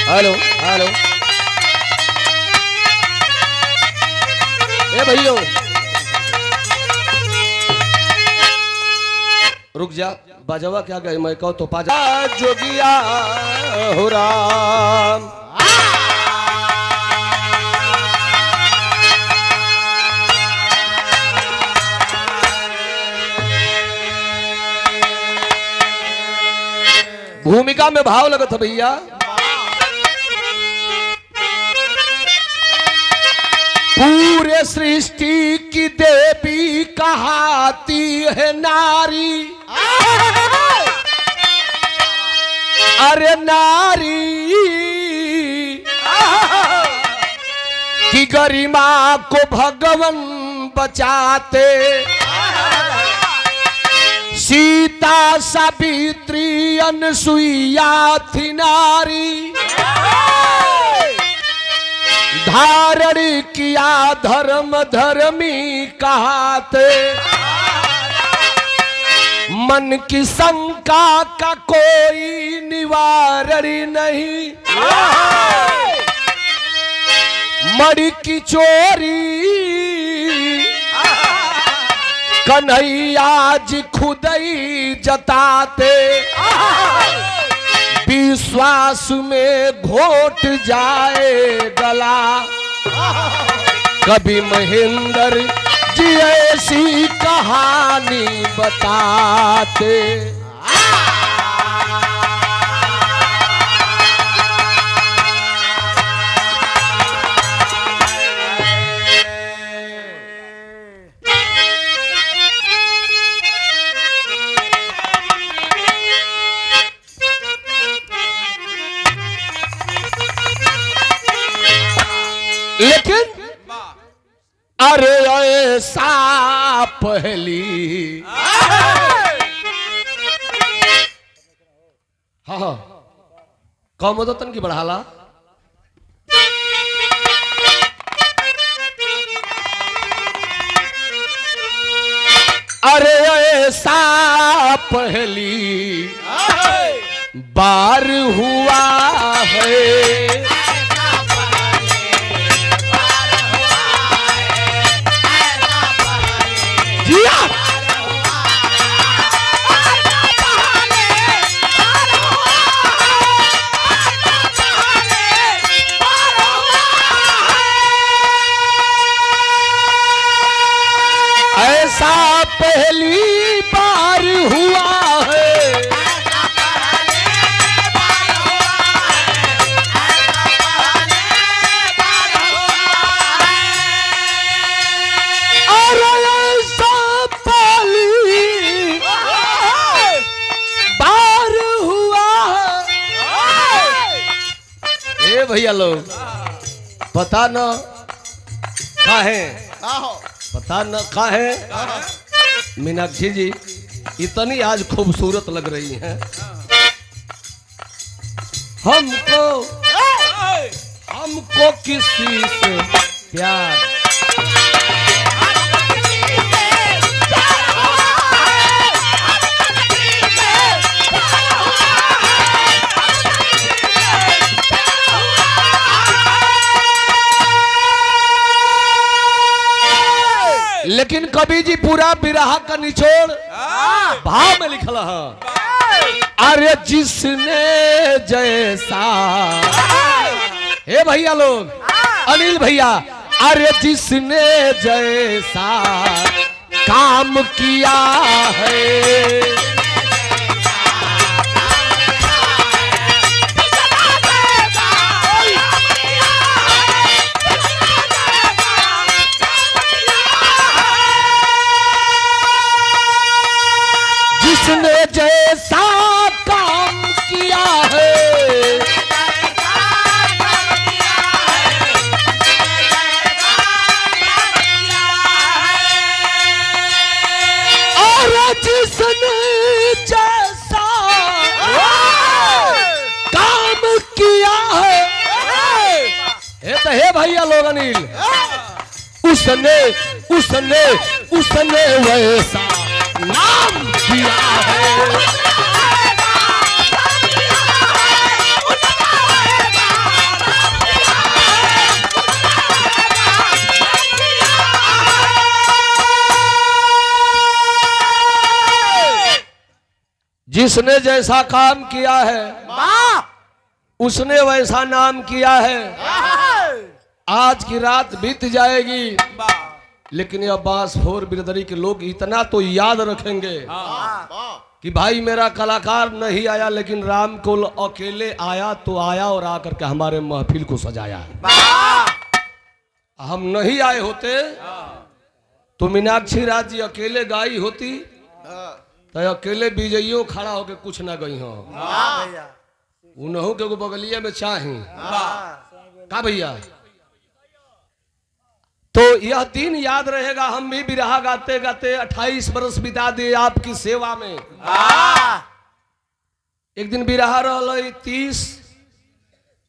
Hello hello ए भैया रुक जा बाजवा क्या गए मैं कहूँ तो पाजा जोगिया हो राम भूमिका में भाव लगत है भैया। पूरे सृष्टि की देवी कहाती है नारी, अरे नारी की गरिमा को भगवान बचाते। सीता सावित्री अनसुईया थी नारी, धारण किया धर्म धर्मी कहाते। मन की शंका का कोई निवारण नहीं, मड़ी की चोरी कन्हैया जी खुद ही जताते। विश्वास में घोट जाए गला, कभी महेंद्र जी ऐसी कहानी बताते। लेकिन अरे ऐसा पहली हाँ कम तो तन की बढ़ाला। अरे ऐसा पहली बार हुआ है, ऐसा पहली बार हुआ है। और ऐसा पहली बार हुआ है। ए भैया लोग पता न कहाँ है, पता न कहाँ है। मीनाक्षी जी इतनी आज खूबसूरत लग रही हैं। हमको किसी से प्यार लेकिन कवि जी पूरा विरह का निचोड़ भाव में लिखल है। अरे जिसने जैसा हे भैया लोग अनिल भैया, अरे जिसने जैसा काम किया है जिसने जैसा काम किया है, और जिसने जैसा काम किया है, ये तो है भैया लोग अनिल, उसने उसने उसने वैसा नाम किया है। जिसने जैसा काम किया है उसने वैसा नाम किया है। आज की रात बीत जाएगी लेकिन यह बांसफोर बिरदरी के लोग इतना तो याद रखेंगे कि भाई मेरा कलाकार नहीं आया लेकिन राम को अकेले आया तो आया और आकर के हमारे महफिल को सजाया। हम नहीं आए होते तो मीनाक्षी राज जी अकेले गाई होती तो अकेले विजयियों खड़ा होके कुछ ना गई हो। उन्हों के बगलिया में चाही का भैया। तो यह दिन याद रहेगा। हम भी बिरहा गाते गाते 28 बरस बिता दिए आपकी सेवा में। एक दिन बिरहा रहा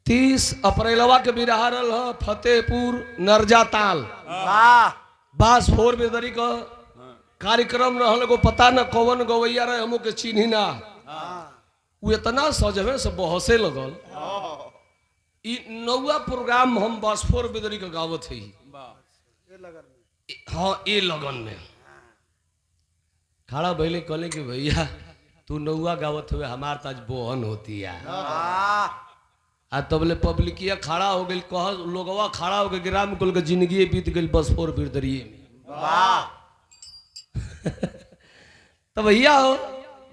30 अप्रैलवा के बिरहा रहा फतेहपुर नरजाताल बांसफोर बिरदरी का कार्यक्रम रहल को पता न कौन गवैया रहे हमो के चिन्ही ना। वो इतना सजवे से बहसे लगल। नौवा प्रोग्राम हम बांसफोर बिरदरी का गावत है। हाँ ये लगन में खड़ा भैले कहले कि भैया तू नौवा गावत हुए हमार ताज बोहन होती है। आ तबले पब्लिकिया खड़ा हो गई कह लोगवा खड़ा हो गए राम कुल के जिंदगी बीत गई बांसफोर बिरदरिये में। तो भैया हो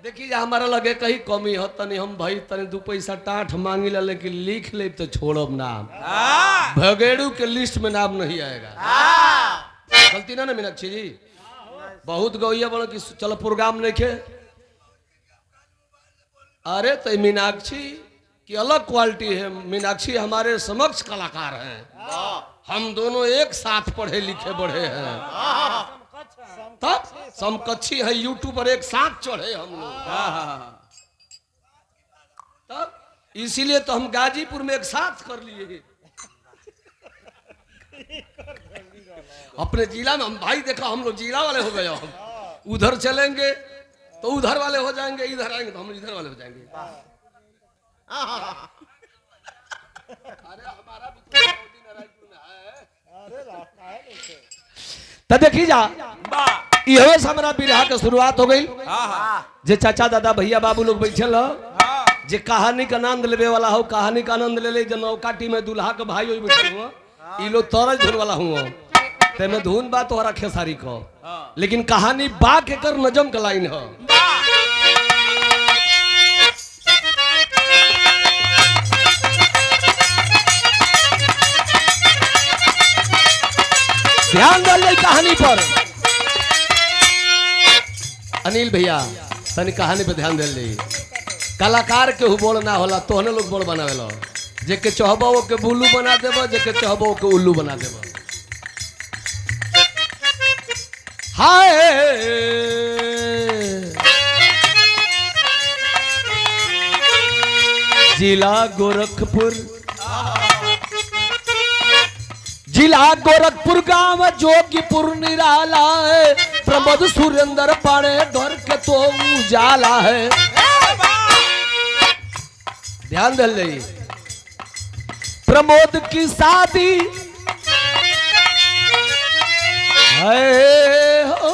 देखिए हमारा लगे कहीं कमी हो तनी हम भाई तनी 2 पैसा टाठ मांगी ला लेकिन लिख ले तो छोड़ब नाम भगेड़ू के लिस्ट में नाम नहीं आएगा। गलती ना मीनाक्षी जी बहुत गौया बड़ा कि चलो प्रोग्राम नहीं खे। अरे तो मीनाक्षी की अलग क्वालिटी है। मीनाक्षी हमारे समक्ष कलाकार हैं। हम दोनों एक साथ पढ़े लिखे बढ़े हैं तब समकक्षी है यूट्यूबर एक साथ चढ़े हम लोग तब इसीलिए तो हम गाजीपुर में एक साथ कर लिए। अपने जिला में हम भाई देखा हम लोग जिला वाले हो गए। हम उधर चलेंगे तो उधर वाले हो जाएंगे इधर आएंगे तो हम इधर वाले हो जाएंगे। अरे हमारा भी तो देखी जा इहो से हमारा बिरहा के शुरुआत हो गई। जे चाचा दादा भैया बाबू लोग बैठे जे कहानी का आनंद लेवे वाला हो कहानी का आनंद ले ले जनौकाटी में दूल्हा के भाई हो बैठे हुआ ई लोग तरज धुन वाला हुआ ते में धुन बा तोहरा खेसारी को लेकिन कहानी बा के कर नजम का लाइन हो। ध्यान डाल कहानी पर अनिल भैया तनी कहानी पे ध्यान दे ली। कलाकार के हु बोल ना होला तोहने लोग बोल बनावेलो जे के चाहबो वो के बुल्लू बना देबो जे के चाहबो वो के उल्लू बना देबो। हाय जिला गोरखपुर गांव जोगीपुर निराला है। प्रमोद सुरेंद्र पाड़े डर के तो उजाला है। ध्यान दे ले प्रमोद की शादी है हो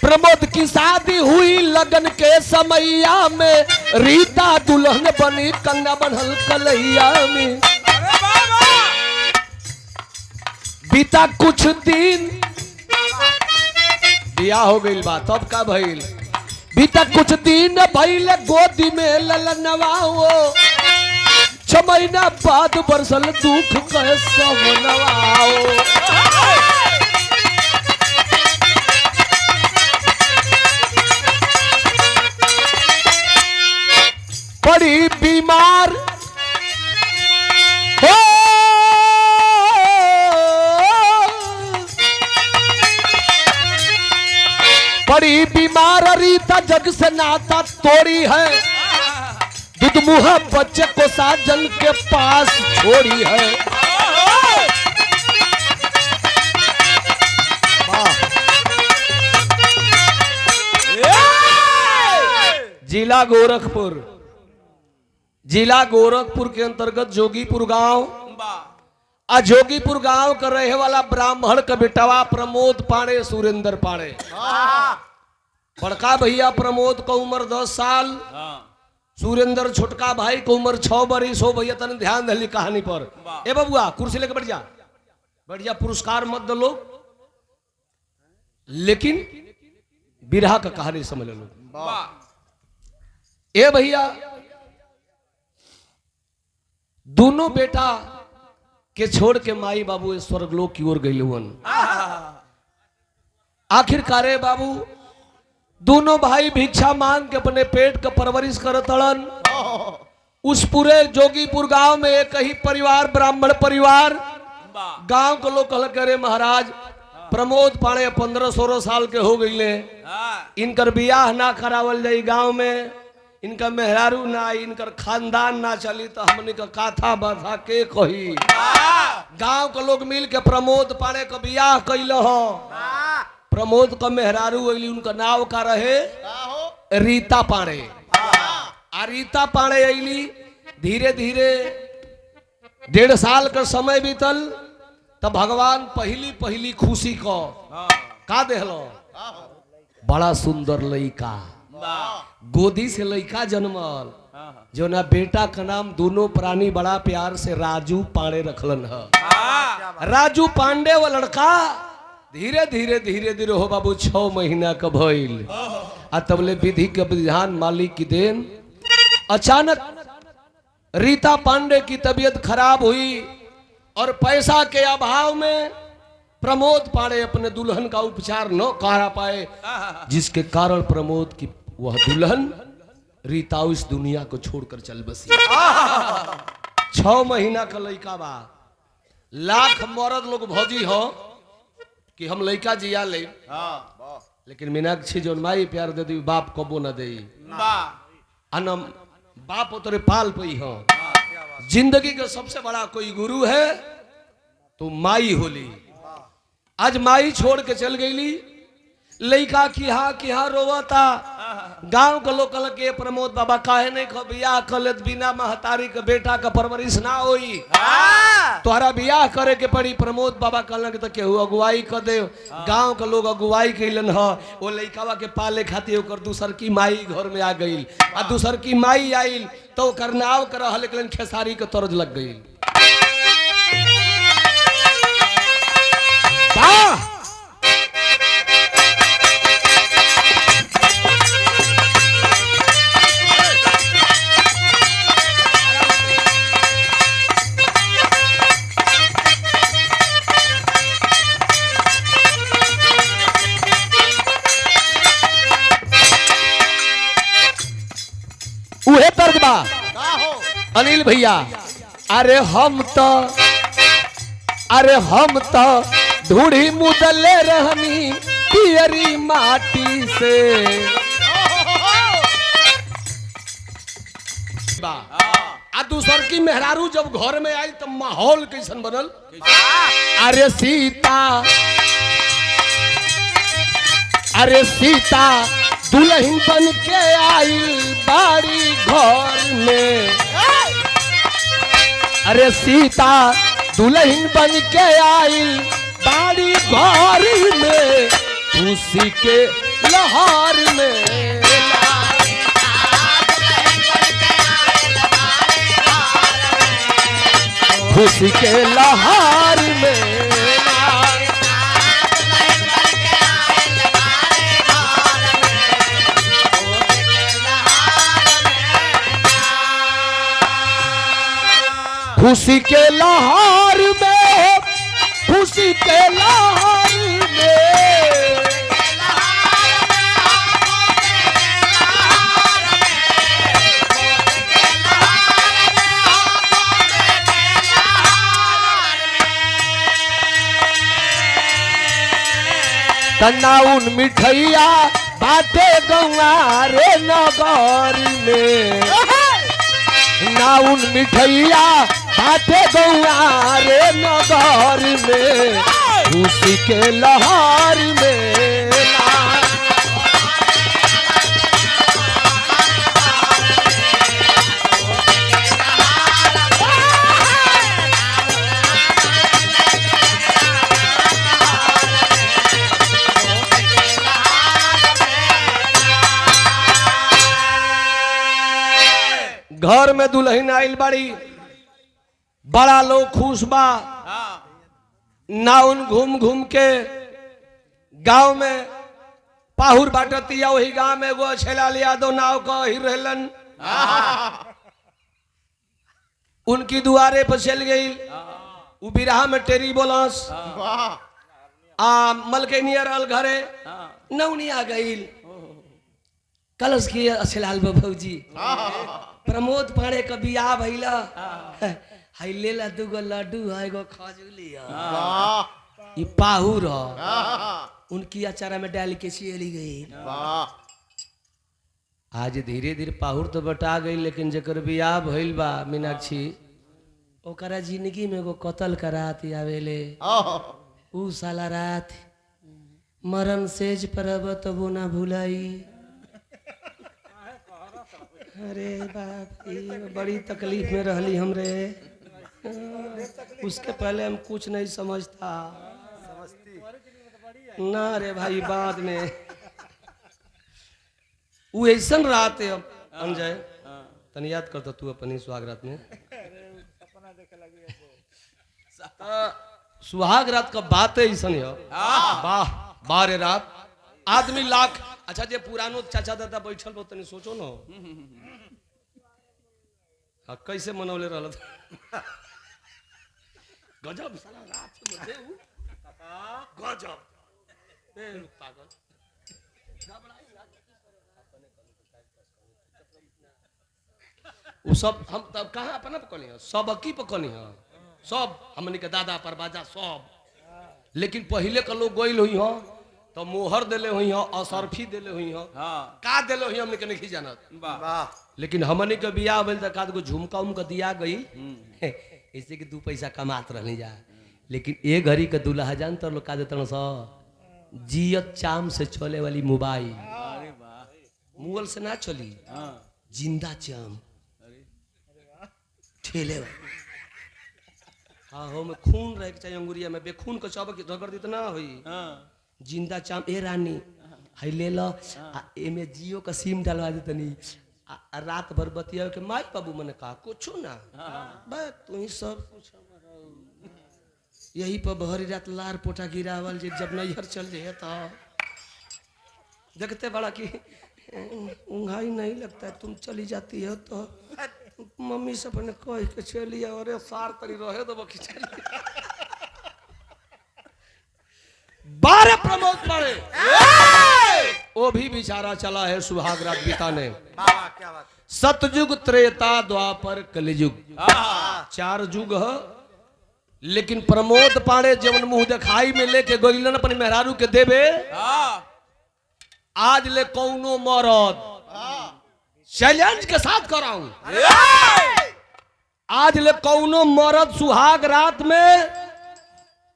प्रमोद की शादी हुई लगन के समैया में रीता दुल्हन बनी कंगा बनल कलैया में। बीता कुछ दिन बिया हो गई बात अब का भइल बीता कुछ दिन भइल गोदी में ललनवाओ 6 महीना बाद बरसल दुख कह समनवाओ। बड़ी बीमार हो बड़ी बीमार रीता जग से नाता तोड़ी है। दूध मुँह बच्चे को साजन के पास छोड़ी है। जिला गोरखपुर के अंतर्गत जोगीपुर गांव आ जोगीपुर गांव का रहे वाला ब्राह्मण का बेटवा प्रमोद पाड़े सुरेंद्र पाड़े। बड़का भैया प्रमोद का उम्र 10 साल, सुरेंद्र छोटका भाई का उम्र 6 बरिस हो। भैया तने ध्यान दे कहानी पर। ए बबुआ कुर्सी लेके बैठ जा, पुरस्कार मत दो लोग, लेकिन बिरहा का कहानी समझ लो। ए भैया दोनों बेटा के छोड़ के माई बाबू स्वर्गलोक की ओर गई हुन। आखिरकार बाबू दोनों भाई भिक्षा मांग के अपने पेट का परवरिश करतड़न। उस पूरे जोगीपुर गांव में एक ही परिवार, ब्राह्मण परिवार। गांव के लोग कहल करे महाराज प्रमोद पाड़े 15-16 साल के हो गई, इनकर बियाह ना करावल जाई गांव में, इनका मेहरारू ना, इनकर खानदान ना चली तो हमने का काथा बाधा के कही। गांव के लोग मिल के प्रमोद पाड़े का बियाह कैल हो। प्रमोद का मेहरारू अली, उनका नाव का रहे रीता पाड़े। आ रीता पाड़े अली, धीरे धीरे 1.5 साल का समय बीतल तब भगवान पहली खुशी को का देहलो, बड़ा सुंदर लड़का, गोदी से लड़का जन्मल, जो ना बेटा का नाम दोनों प्राणी बड़ा प्यार से राजू पांडे रखलन है। राजू पांडे वो लड़का धीरे धीरे हो बाबू 6 महीना का भइल। आ तबले विधि के विधान मालिक की देन। अचानक रीता पांडे की तबीयत खराब हुई और पैसा के अभाव में प्रमोद पांडे अपने दुल्हन का उपचार न करा पाए, जिसके कारण प्रमोद की वह दुल्हन रीता इस दुनिया को छोड़कर चल बसी। 6 महीना का लड़का बा। लाख मर्द लोग भौजी हो कि हम लड़का जिया ले, लेकिन मीनाक्षी जो माई प्यार दे दी बाप कबो न दे। अनम बाप तोरे पाल पई हो। जिंदगी का सबसे बड़ा कोई गुरु है तो माई होली। आज माई छोड़ के चल गई, लड़का किहा रोवता। गांव के लोग कहल के प्रमोद बाबा काहे नहीं खो बियाह कर ले, बिना महतारी के बेटा का परवरिश ना होई, तोहरा बियाह करे के पड़ी। प्रमोद बाबा कहल के तो केहू अगुवाई कर दे। गांव के लोग अगुवाई कैलन ह। वो लड़कावा के पाले खातिर ओकर दूसर की माई घर में आ गई। आ दूसर की माई आइल तो ओकर नाव कर रहल, लेकिन खेसारी के तर्ज लग गई। उहे तर्ज बा अनिल भैया। अरे हम तो ढूढ़ी मुदले रहनी पियरी माटी से। आ दूसर की मेहरारू जब घर में आई तब माहौल कैसन बनल। अरे सीता दुल्हन बन के आई बाड़ी घर में। अरे सीता दुल्हन बन के आई बाड़ी घर में, खुशी के लहर में। खुशी के लहर में खुशी के लहर में, खुशी के लहर में। तनाउन मिठैया बाटे गौआ रे नगर में। नाउन मिठैया बाटे गौआ रे नगर में, खुशी के लहर में। घर में दुल्हन आइल बाड़ी, बड़ा लोग खुश बा। नाउन घूम घूम के गांव में पाहुर बाटतिया, वही गांव में एगो छेलाल यादव नाव का ही रहलन। उनकी दुआरे पर चल गई, उ बिरहा में टेरी बोलस मलकेनियर अल घरे नौनी आ गई। कलश की छेलाल भौजी प्रमोद पाड़े का बियाह भइला, हाय लेला दुगो लड्डू है एगो खजूली है, ये पाहुर उनकी अचारा में डाल के चली गई। आज धीरे धीरे पाहुर तो बटा गई, लेकिन जकर बियाह भइल बा मीनाक्षी, ओकरा जिंदगी में एगो कतल करात आवेले। ऊ साला रात मरण सेज पर अब तबो ना भुलाई। अरे बाप रे, बड़ी तकलीफ में रहली हमरे। उसके पहले हम कुछ नहीं समझता ना रे भाई, बाद में वो ऐसा रात है। अंजय तनी याद करता तू अपनी सुहाग रात में, सुहाग रात का बात है ऐसा है। वाह बारे रात आदमी लाख। अच्छा जे पुरानो चाचा दादा बैठल बो तनी सोचो न, हाँ कैसे मनौले रहल गजब साला रात में गजब पागल। वो सब हम तब कहाँ अपना पकड़ी है, सब अकी पकड़ी है, सब हमने के दादा परबाजा सब। लेकिन पहले का लोग गई हुई हो तो मोहर दिले हुई हो, असरफी दिले हुई हो, का दिले हुई हमने के नहीं जानत। लेकिन हमने के बियाह भेल त काद को झुमका उमका दिया गई, ऐसे कि 2 पैसा कमात रहनी जा। लेकिन ए घड़ी के दूल्हा जान तो लोग का देतन स जियत चाम से चले वाली मोबाइल। मुगल से ना चली, जिंदा चाम ठेले। हाँ हो में खून रहे के चाहिए अंगुरिया में, बेखून को चावल की रगड़ दी तो ना हुई। जिंदा चाम ए रानी हाई ले लो, एमे जियो का सिम डलवा दे तनी, रात भर बतिया के माई बाबू मैंने कहा कुछ ना बस तू ही सब कुछ। यही पर भरी रात लार पोटा गिरावल जब नैहर चल जाए तो देखते बड़ा कि उंघाई नहीं लगता है, तुम चली जाती हो तो मम्मी से अपने कह के चली, अरे सार तरी रहे दो खिचड़ी। 12 प्रमोद पड़े, वो भी बेचारा चला है सुहाग रात बिताने। सतयुग त्रेता द्वापर कलियुग 4 युग है। लेकिन प्रमोद पाड़े जब मुंह दिखाई में लेके गइलन अपने मेहरारू के देवे, आज ले कौनो मरद चैलेंज के साथ कराऊं, आज ले कौनो मरद सुहाग रात में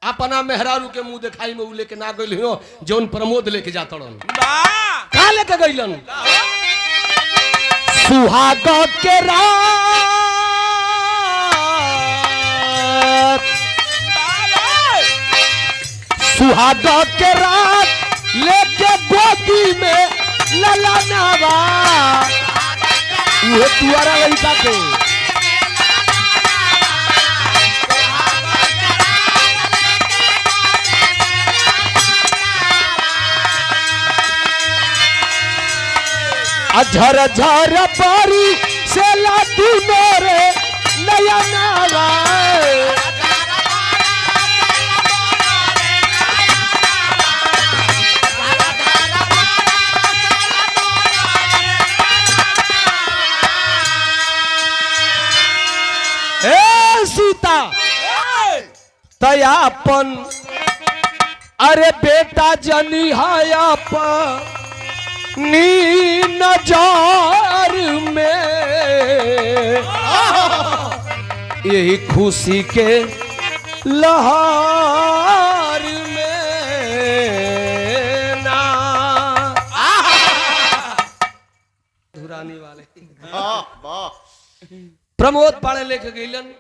अपना मेहरारू के मुंह दिखाई में लेके ना गइल हो जौन प्रमोद लेके जात रहन। का लेके गइलन? सुहाग के रात सुहाग के रात लेके गोदी में ललनावा, वो तुअरा लइका के झर झर बारी से लातू मेरे नयनावा। सीता तयापन अरे बेटा जनी नी नजार में, यही खुशी के लहर में ना धुरानी वाले प्रमोद पाड़े लेके गईलन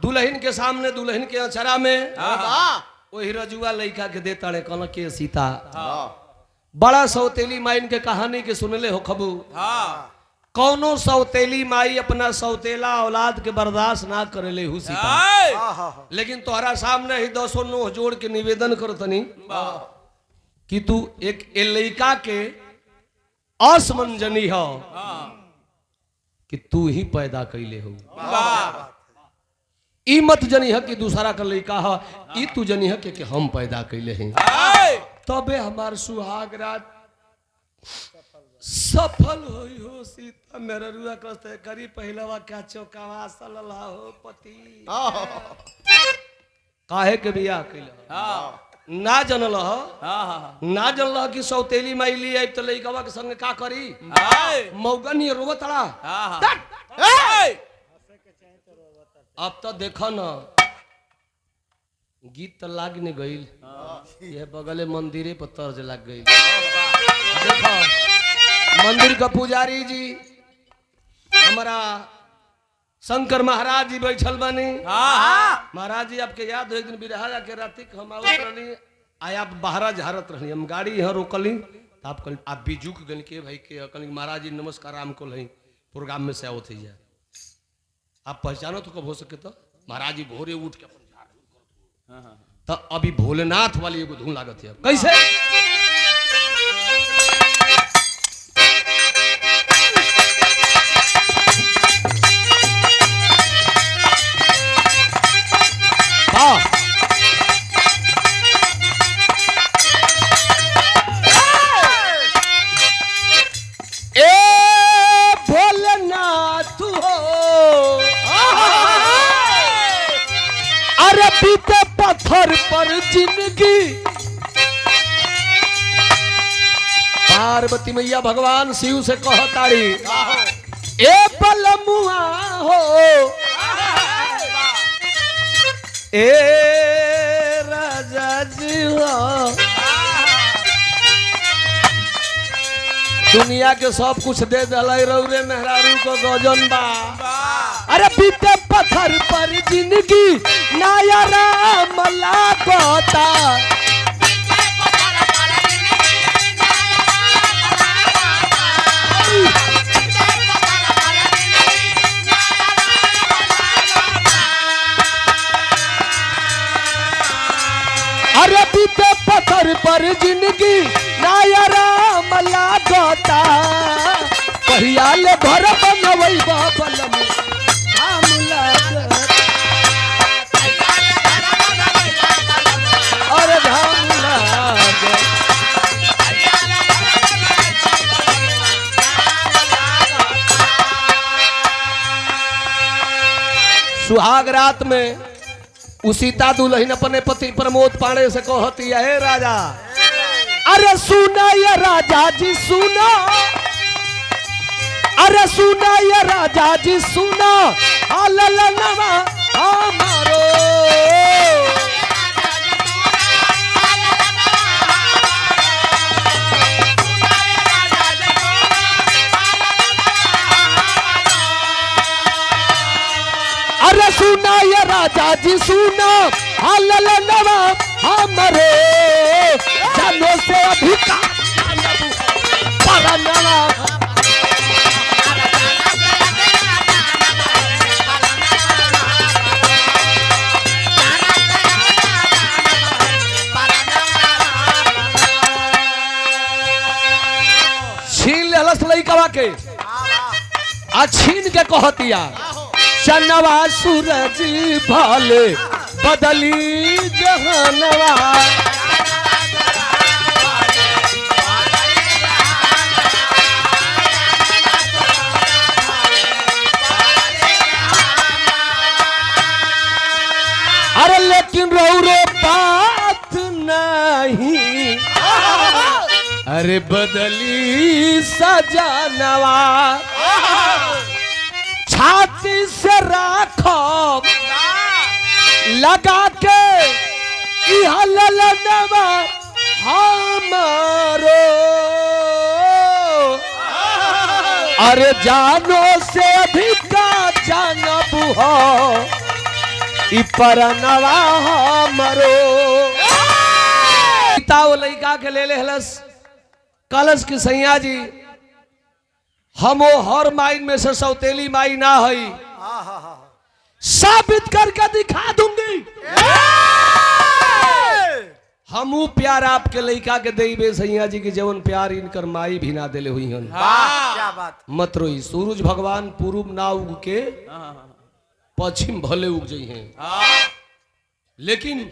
दुल्हन के सामने, दुल्हन के अचरा में वही रजुआ लइका के दे ताड़े कल के सीता। बड़ा सौतेली माइन के कहानी के सुनले हो खबू। कौनो सौतेली माई अपना सौतेला औलाद के बर्दाश्त ना करेले हु सीता। लेकिन तोहरा सामने ही 200 नोह जोड़ के निवेदन करो तनी कि तू एक लड़का के असमंजनी हो कि तू ही पैदा कैले हो। ई मत जनी है कि दूसरा का लड़का है, ई तू जनी है कि हम पैदा कैले हैं। तबे हमार सुहाग रात सफल होई हो सीता। मेरा रुआ कहते करी पहलवा क्या चौकावा सलला हो पति काहे के बियाह कैले ना जनल ना जनल कि सौतेली माइली आई तो लइकवा के संग का करी मौगन ये रोबो तड़ा। अब तो देखो ना गीत तो लाग नहीं गईल, ये बगले मंदिरे पर तर्ज लग गई। देखो मंदिर का पुजारी जी हमारा शंकर महाराज जी बैठल बनी। महाराज जी आपके याद हो एक दिन बिरहा के राती हम आवत रहनी आया आप बाहर झारत रहनी, हम गाड़ी यहाँ रोकली तो आप कल आप भी झुक गल के भाई के कल महाराज जी नमस्कार राम को लही प्रोग्राम में से आओ थे जाए आप पहचानो तो कब हो सके तो महाराज जी भोरे उठ के तो अभी भोलेनाथ वाली एगो धुन लागत है कैसे पत्थर पर जिंदगी पार्वती मैया भगवान शिव से कहताड़ी ए बलमुआ हो ए राजा जी हो दुनिया के सब कुछ दे दलाई रौरे मेहरारू को गजन बा। अरे बीते पत्थर पर जिंदगी नाया राम लागता अरे बीते पत्थर पर जिंदगी नाया राम लागता कहिया ले घर बनवई बलम अरे सुहाग रात में उसीता दुल्हन अपने पति प्रमोद पांडे से कहती है राजा अरे सुना ये राजा जी सुना अरे सुना ये राजा जी सुना आललनवा हमारो अरे सुना ये राजा जी सुना आललनवा हमारे जानो से अधिकार परनवा के आ छीन के कहतिया चनवा सूरज भाले बदली जहानवा अरे लेकिन रौरो बात नहीं अरे बदली सजनवा छाती से राखो लगा के ललनवा हमारो अरे जानो से अधिक जानब हो इ परनवा हमारो पिता वो लड़का के ले हलस कलश की सैया जी हम वो हर माई में से सौतेली माई ना हई, साबित करके दिखा दूंगी। हमू प्यार आपके लड़का के देबे सैया जी की जवन प्यार इनकर माई भी ना देले हुई हन। क्या बात। मत रोई, सूरज भगवान पूर्व ना उग के पश्चिम भले उग जाई हैं, लेकिन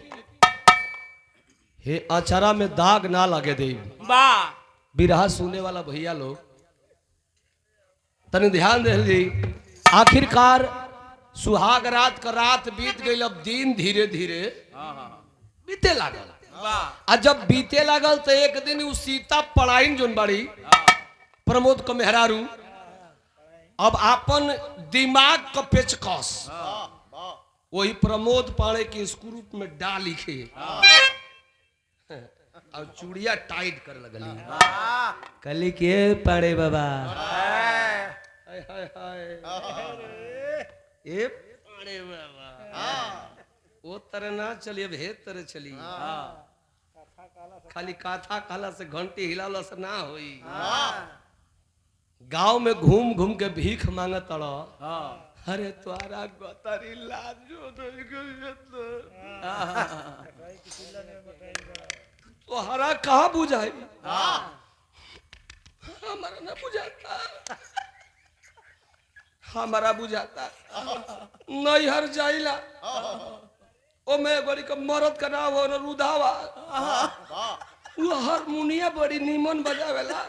हे अचारा में दाग ना लगे दे। बिरहा सुनने वाला भैया लोग तने ध्यान दे ली। आखिरकार सुहाग रात का रात बीत गई, अब दिन धीरे धीरे बीते लागल। आ जब बीते लागल तो एक दिन उ सीता पढ़ाइन जोन बड़ी प्रमोद को मेहरारू अब अपन दिमाग का पेचकस वही प्रमोद पाड़े के स्क्रू में डाल लिखे और चूड़िया टाइट कर लगली। कली के पाड़े बाबा हाय हाय हाय ए पाड़े बाबा वो तरह ना चलिए अब हे तरह चली। खाली काथा काला से घंटी हिलाला से ना होई। गांव में घूम घूम के भीख मांगत तड़ा। अरे तुम्हारा गोतारी लाजो तो हरा कहा बुझाई, हमारा ना बुझाता, हमारा बुझाता नहीं हर जाइला ओ मैं बड़ी का मरद का नाम हो रुधावा, वो हारमोनिया बड़ी नीमन बजावेला,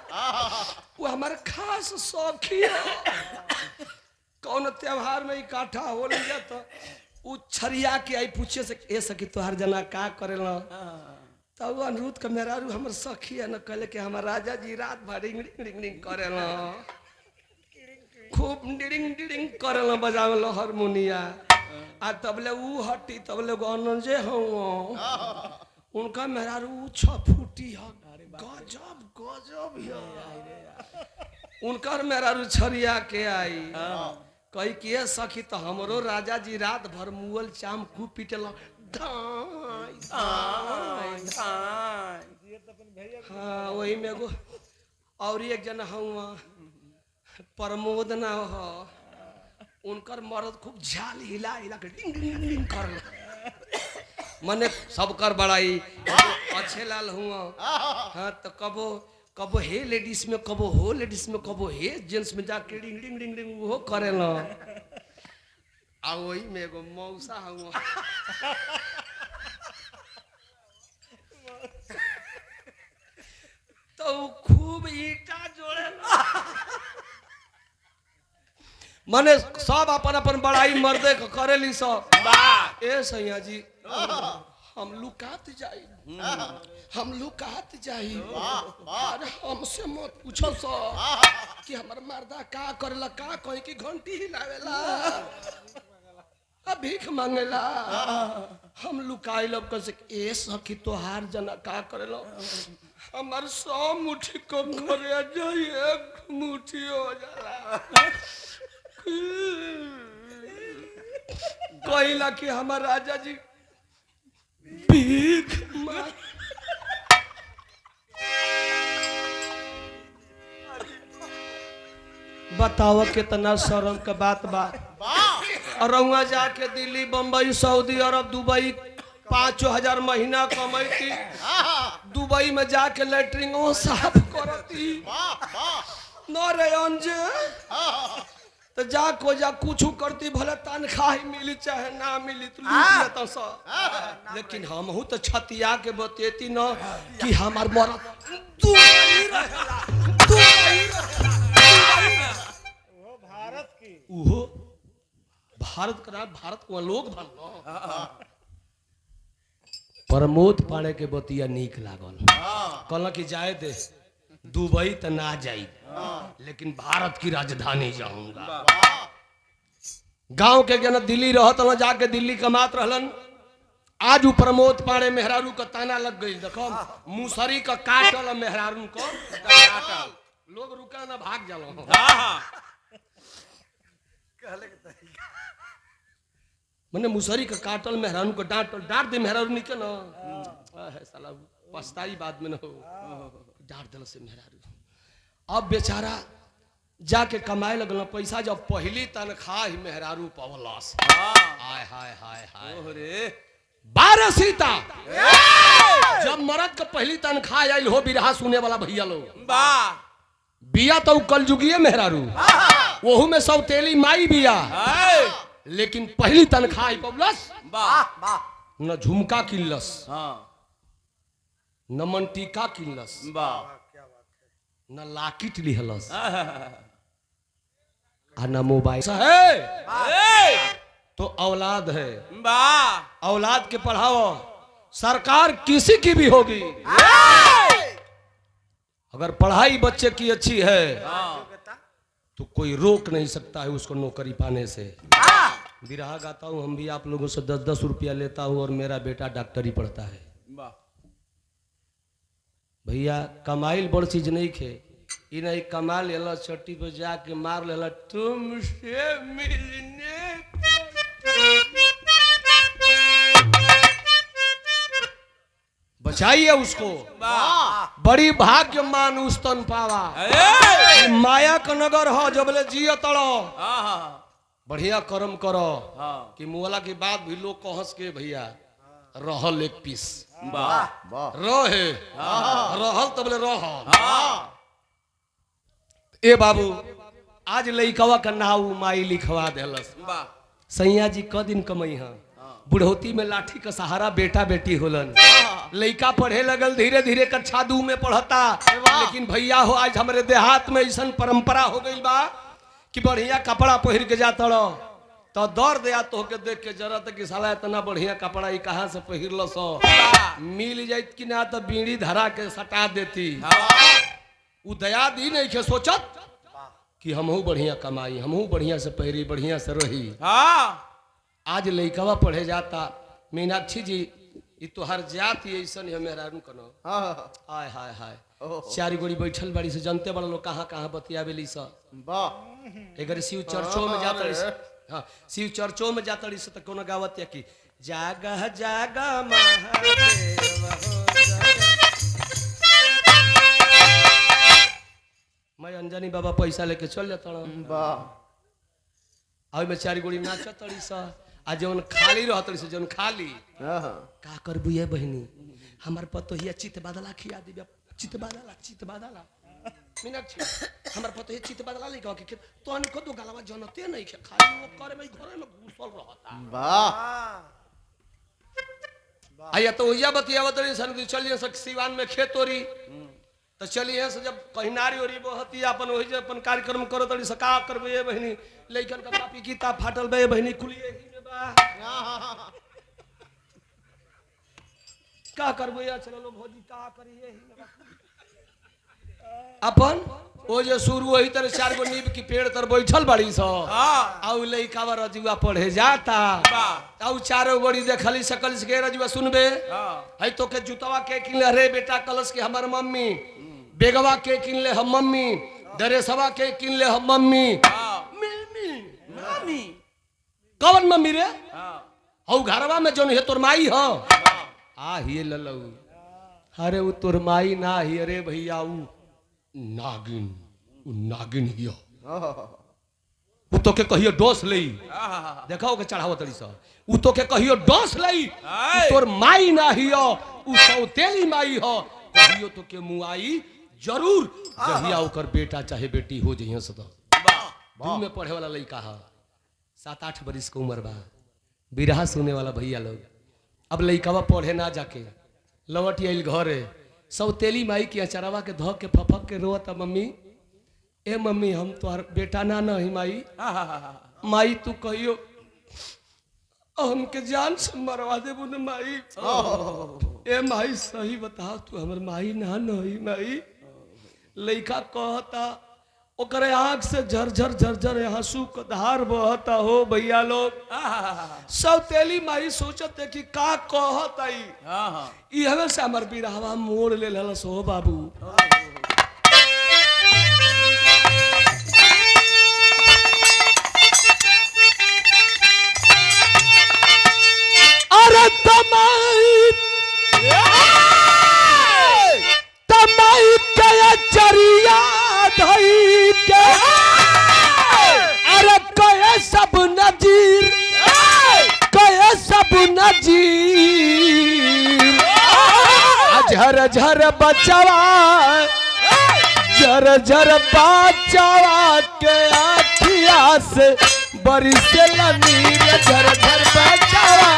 वो हमारे खास शौकी है। कौन त्योहार में इकट्ठा हो लिया तो वो छरिया के आई पूछे से ए सकी तोहार जना का करेला, तब वो अनुरुद्ध का मेहरारू हमर सखी है न कहले कि हमार राजा जी रात भर डिंग डिंग डिंग करेला, खूब डिंग डिंग करेला बजावेला हारमोनिया। आ तबले ऊ हटी तबले गौन जे हूँ उनका मेहरारू 6 फुटी है, गजब गजब है। उनकर मेहरारू छरिया के आई कही के सखी तो हमरो राजा जी रात भर मुअल चाम खूब पीटल। हाँ वही में एगो और एक जना हुआ प्रमोद ना हो, उनकर मर्द खूब झाल हिला हिला के डिंग डिंग डिंग कर मने सब कर बड़ाई अच्छे लाल हुआ। हाँ तो कबो कबो हे लेडीज में कबो हो लेडीज में कबो हे जेंट्स में जाके डिंग डिंग डिंग डिंग वो करे ना। आ वही में एगो मौसा हुआ तो खूब ईटा जोड़े मने सब अपन अपन बड़ाई मर्दे करेली सब। ए सैया जी हम लुकात जाई, हम लुकात जाई, अरे हमसे मत पूछो सो कि हमर मर्दा का करेला, का कहीं की घंटी हिलावेला, भीख मांगेला। हम लुकाई लब कैसे ए सखी तोहार जना का करेला, हमार 100 मुट्ठी को करे जाई एक मुट्ठी हो जाला। कहिला कि हमार राजा जी भीख मांग। बताओ कितना शर्म का बात बा। और रहुआ जाके दिल्ली बम्बई सऊदी अरब दुबई 5,000 महीना कमाती, दुबई में जाके लेटरिंग साफ करती न रे अंजे तो जा को जा कुछ करती भले तनख्वाह मिली चाहे ना मिली तो लूट लेता सा। लेकिन हम हूँ तो छतिया के बतेती न कि हमार मरद भारत का भारत को लोग प्रमोद पाड़े के बतिया नीक लागल। कहला कि जाए दे दुबई तो ना जाई लेकिन भारत की राजधानी जाऊंगा। गांव के जना दिल्ली रहत न जाके दिल्ली कमात रहलन। आज उ प्रमोद पाड़े मेहरारू का ताना लग गई। देखो मुसरी का काटल मेहरारू को काटल, लोग रुका ना भाग जालो। मने मुसरी का काटल मेहरारू को डांट दे मेहरारू निके न है साला पछताई बाद में न हो। डांट दल से मेहरारू अब बेचारा जाके कमाए लगल पैसा, जब पहली तनख्वाह ही मेहरारू पवलस। हाय हाय हाय हाय 12 सीता। जब मर्द का पहली तनख्वाह आई हो, बिरहा सुने वाला भैया लोग, बिया तो कलजुगिए मेहरारू, वहू में सौतेली माई बिया, लेकिन पहली तनख्वाह पवलस। न झुमका किनलस, न मनटीका किनलस, न लाकिट लिहलस, न मोबाइल है। तो औलाद है, औलाद के पढ़ाओ। सरकार किसी की भी होगी, अगर पढ़ाई बच्चे की अच्छी है तो कोई रोक नहीं सकता है उसको नौकरी पाने से। बिरहा गाता हूँ हम भी, आप लोगों से 10-10 रुपया लेता हूँ, और मेरा बेटा डॉक्टरी पढ़ता है। भैया कमाइल बड़ चीज नहीं खे, इ नहीं कमा लेला चट्टी पे जाके मार लेला तुमसे मिलने। बचाइए उसको, बड़ी भाग्यमान उस तन पावा। माया का नगर हो जबले जियो तड़ो, बढ़िया कर्म करो कि मुआला के बाद भी लोग कहस के भैया रहल एक पीस रहे रहल तबले रह। ए बाबू आज लइकवा का नाव माई लिखवा देलस। सैया जी क दिन कमई है, बुढ़ौती में लाठी का सहारा बेटा बेटी होलन। लइका पढ़े लगल, धीरे धीरे कक्षा 2 में पढ़ता। लेकिन भैया हो आज हमारे देहात में ऐसा परंपरा हो गई बा कि बढ़िया कपड़ा पहन के जाता तो दौड़ दया तो के देख के जरा तक साला इतना बढ़िया कपड़ा ही कहाँ से पहिरल सो, मिल जात कि ना तो बीड़ी धरा के सटा देती। उ दया दी नहीं के सोचत कि हमहू बढ़िया कमाई, हमहू बढ़िया से पहरी, बढ़िया से रही। आज लइकवा पढ़े जाता। मीनाक्षी जी ये तो हर जात ऐसा है मेहरारू कनो। हाय हाय हाय 4 गोड़ी बैठल बाड़ी से, जनते बड़ा लोग कहाँ कहाँ बतियावेली सा। अगर शिव चर्चों में जाता रही, हाँ शिव चर्चों में जाता रही से, तो कोनो गावत या कि जागा जागा महादेव हो मैं अंजनी बाबा पैसा लेके चल जाता अब में 4 गोड़ी नाचत तड़ी सा। आ जौन खाली रहत से, जौन खाली का करबू ये बहनी हमार पतो हिया चित बादला खिया दिबे। चित बादला मीनाक्षी हमार पतो हिया चित बादला नहीं कह के तो अन को दो गलवा जनते नहीं के खाली वो करे में घरे में घुसल रहता। वाह आया तो हिया बतियावत रही सन चलिए सिवान में खेतोरी तो चलिए से जब कहीं नारी ओरी बहती अपन वही जे अपन कार्यक्रम करो तड़ी से का करबे ये बहनी लइकन का कापी किताब फाटल बे बहनी खुलिए ही में बा का करबे या चलो भौजी का करिए ही में अपन ओ जे शुरू वही तरह 4 गो नीब की पेड़ तर बैठल बड़ी सो आउ लइकावा रजुआ पढ़े जाता आउ 4 गोड़ी देखली सकल के रजुआ सुनबे है तो के जुतवा के किनले रे बेटा कलश के हमर मम्मी, बेगवा के किनले हम मम्मी, दरेसवा के किनले हम मम्मी। मम्मी कौन मम्मी रे? हौ घरवा में जोन है तोर माई हो। आ ही ललऊ अरे वो तोर माई ना ही, अरे भैया ऊ नागिन हियो। उ तो के कहियो डोस लई, देखो के चढ़ावो तड़ी सा। उ तो के कहियो डोस लई, तोर माई ना हियो, उ सौतेली माई हो। कहियो तो के मुआई जरूर जहिया ओकर बेटा चाहे बेटी हो जइयो सदा। 2 में पढ़े वाला लइका है, 7-8 बरिस के उम्र बा। बिरहा सुने वाला भैया लोग अब लइकावा पढ़े ना जाके लौट आइल घरे, सौतेली माई की अचरवा के धो के फफक के रोता मम्मी ए मम्मी हम तोहर बेटा ना नहीं माई। माई तू कहियो हमके जान से मरवा देबू न माई। ए माई सही बता तू हमर माई ना नहीं माई। लइका कहता ओकरे आँख से झरझर झरझर आंसू का धार बहता हो भैया लोग। सौतेली माई सोचते कि का कहता ई हवे से हमर बिरहवा मोड़ ले ललस हो बाबू। अरे तमाई के चरिया धई के सब नजीर कहे सब नजीर झर झर बचवा झर झर बचवा के आखिया से बरिसे नीर झर झर बचवा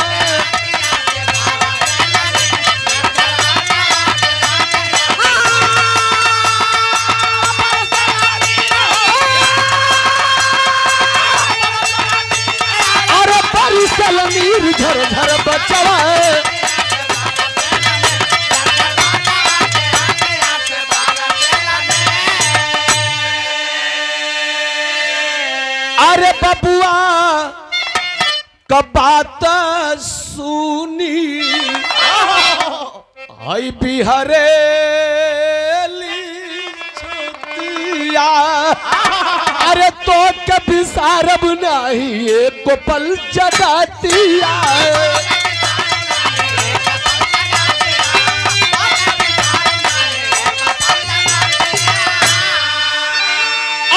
अरे बरिसे नीर झर झर बचवा अरे बबुआ कब बात सुनी हई बिहरेली छतिया अरे तो कभी सारब नहीं एक पल जगातिया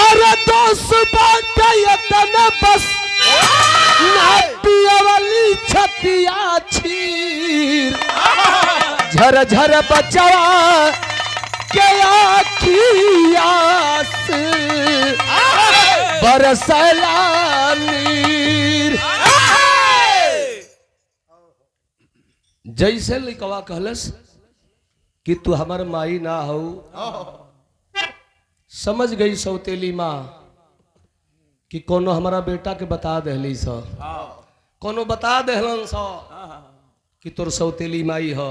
अरे दोस्त तना बस वाली छतिया छीर झर झर बचवा के आखिया से बरसला नीर जैसे लइकवा कहलस कि तू हमार माई ना हो समझ गई सौतेली माँ कि कोनो हमारा बेटा के बता दहली स कोनो बता दहलन स कि तोर सौतेली माई हो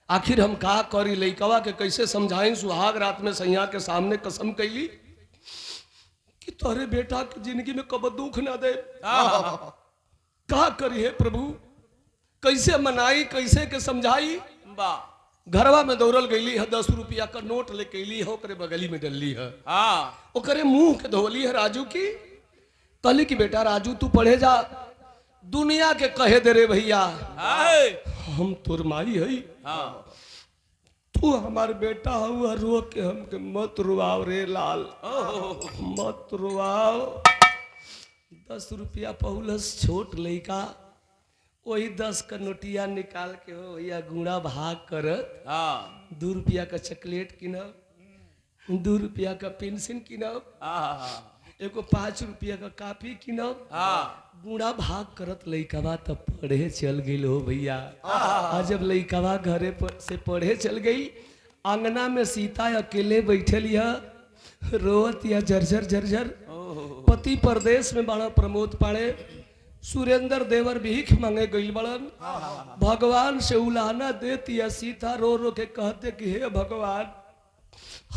आखिर हम का करी लइकवा के कैसे समझाई सुहाग रात में सैया के सामने कसम कैली कि तोरे बेटा की जिंदगी में कब दुख ना दे का करी है प्रभु कैसे मनाई कैसे के समझाई घरवा में दौड़ल गईली है 10 रुपया का नोट लेके अली है ओकरे बगली में डलली है ओकरे मुंह के धोली है राजू की कहली कि बेटा राजू तू पढ़े जा दुनिया के कहे दे रे भैया हम तोर माई है तू हमार बेटा हुआ रो के हमके मत रुआव रे लाल मत रुआव 10 रुपया पहुलस छोट लइका वही 10 का नोटिया निकाल के हो भैया गुड़ा भाग करत 2 रुपया का चॉकलेट किनब 2 रुपया का पेंसिल किनब एगो 5 रुपया का कॉपी किनब गुड़ा भाग करत लइकवा तब पढ़े चल गई हो भैया जब लइकवा घरे से पढ़े चल गई आंगना में सीता अकेले बैठल रोत या झरझर झरझर पति परदेश में बड़ा प्रमोद पाड़े सुरेंद्र देवर भीख मांगे गई बड़न भगवान से उलाहना देती या सीता रो रो के कहते कि हे भगवान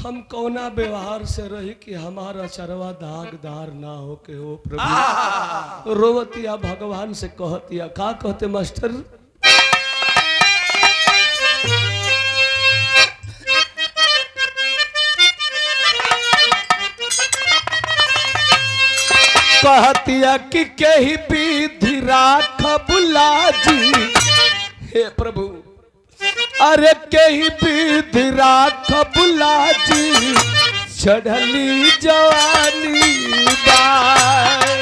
हम कौना व्यवहार से रही कि हमारा चरवा दागदार ना हो के हो प्रभु रोवतिया भगवान से कहतिया का कहते मास्टर कहतिया कि कही विधि राख बुला जी हे प्रभु अरे कही विधि राख बुला जी चढ़ली जवानी बाय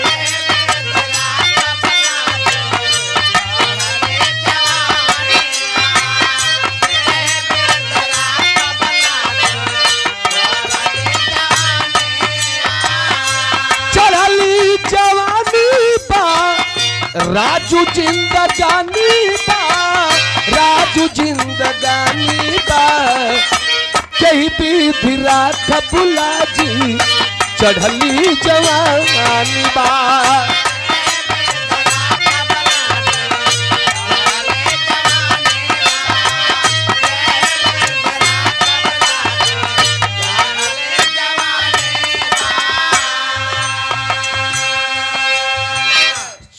राजू जिंदगानी बा राजू जिंदगानी बा कहीं विधि राख बुला जी चढ़ली जवानी बा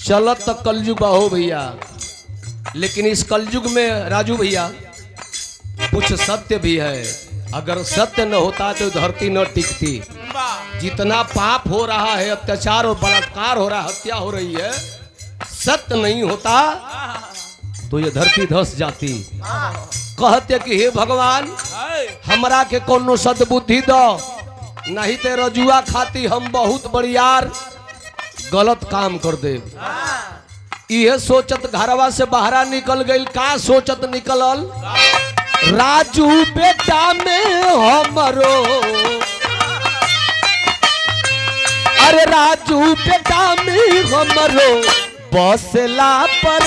चलत तो कलयुग हो भैया लेकिन इस कलयुग में राजू भैया कुछ सत्य भी है अगर सत्य न होता तो धरती न टिकती जितना पाप हो रहा है अत्याचार और बलात्कार हो रहा है हत्या हो रही है सत्य नहीं होता तो ये धरती धस जाती कहते कि हे भगवान हमरा के कोनो सद्बुद्धि दो नहीं ते रजुआ खाती हम बहुत बड़ियार गलत काम कर दे। यह सोचत घरवा से बाहरा निकल गई। का सोचत निकलल? राजू बेटा में हमरो, अरे राजू बेटा में हमरो बसला पर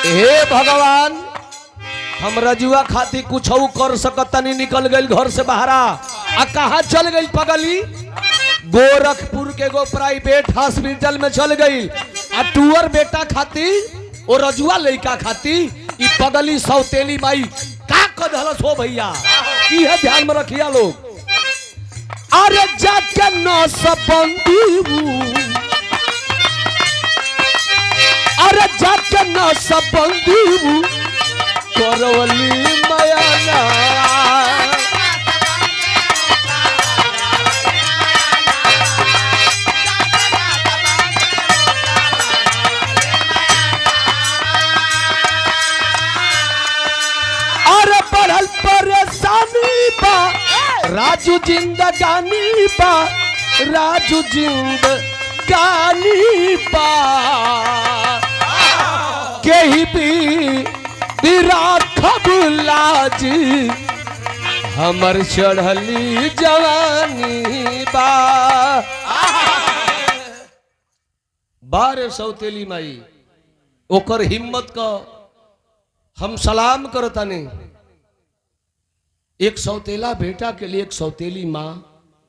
हे भगवान, हम रजुआ खाती कुछ कर सकतनी। निकल गई घर से बाहरा। आ कहा चल गई पगली? गोरखपुर के गो प्राइवेट हॉस्पिटल में चल गई। आ टूअर बेटा खाती और रजुआ लड़का खाती ई पगली सौतेली माई का कदहलस हो भैया। यह ध्यान में रखिया लोग। अरे जाके न सबंदी, अरे जाके न सबंदी करवली मयाना। अरे बढ़ल परेशानी बा राजू जिंदगानी बा, राजू जिंदगानी बा। केही भी राखबुलाजी हमर चढ़ली जवानी बा। बारे सौतेली माई ओकर हिम्मत का हम सलाम करतानी। एक सौतेला बेटा के लिए एक सौतेली माँ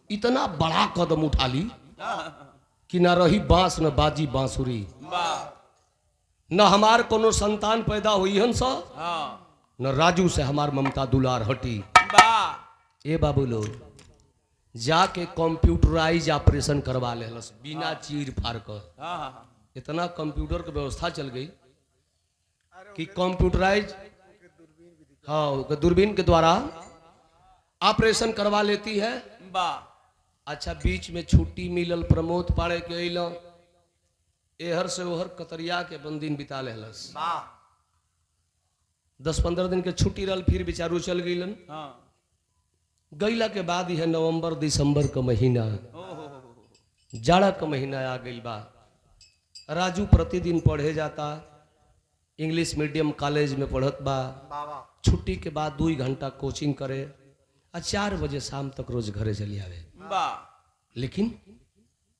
इतना बड़ा कदम उठा ली कि ना रही बांस न बाजी बांसुरी, न हमार कोनो संतान पैदा हुई हन सा, न राजू से हमार ममता दुलार हटी। ए बाबू लोग जाके कंप्यूटराइज ऑपरेशन करवा ले बिना चीर फाड़ कर। इतना कंप्यूटर की व्यवस्था चल गई कि कंप्यूटराइज हाँ दूरबीन के द्वारा ऑपरेशन करवा लेती है। अच्छा बीच में छुट्टी मिलल प्रमोद पाड़े के अल एहर से ओहर कतरिया के बन दिन बिता लेहलस। 10-15 दिन के छुट्टी रहल फिर बेचारू चल गईलन। गईला के बाद यह नवंबर दिसंबर का महीना जाड़ा का महीना आ गई बा। राजू प्रतिदिन पढ़े जाता, इंग्लिश मीडियम कॉलेज में पढ़त बा। छुट्टी के बाद 2 घंटा कोचिंग करे और 4 बजे शाम तक रोज घरे चली आवे। लेकिन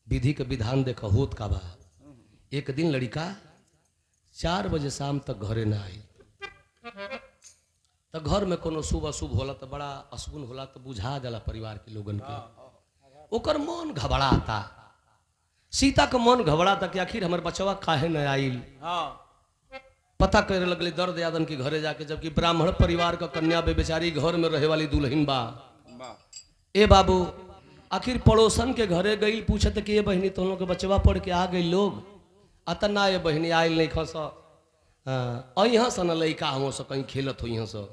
विधि का विधान देखा होत का बा। एक दिन लड़का 4 बजे शाम तक घरे ना आई तो घर में कोनो शुभ अशुभ होला तो बड़ा अशुभ होला तो बुझा जाला परिवार के लोगन के। ओकर मन घबराता, सीता का मन घबराता कि आखिर हमारे बचवा काहे न आइल। पता करे लगले दर्द यादन के घरे जाके, जबकि ब्राह्मण परिवार का कन्या बेचारी घर में रहे वाली दुल्हन बा। ए बाबू आखिर पड़ोसन के घरे गई पूछत कि ये बहनी तुम लोग के बचवा पढ़ के आ गई लोग। अतना ये बहनी आयल नहीं खस यहाँ से न लैका हो सो कहीं खेलत हो यहाँ से।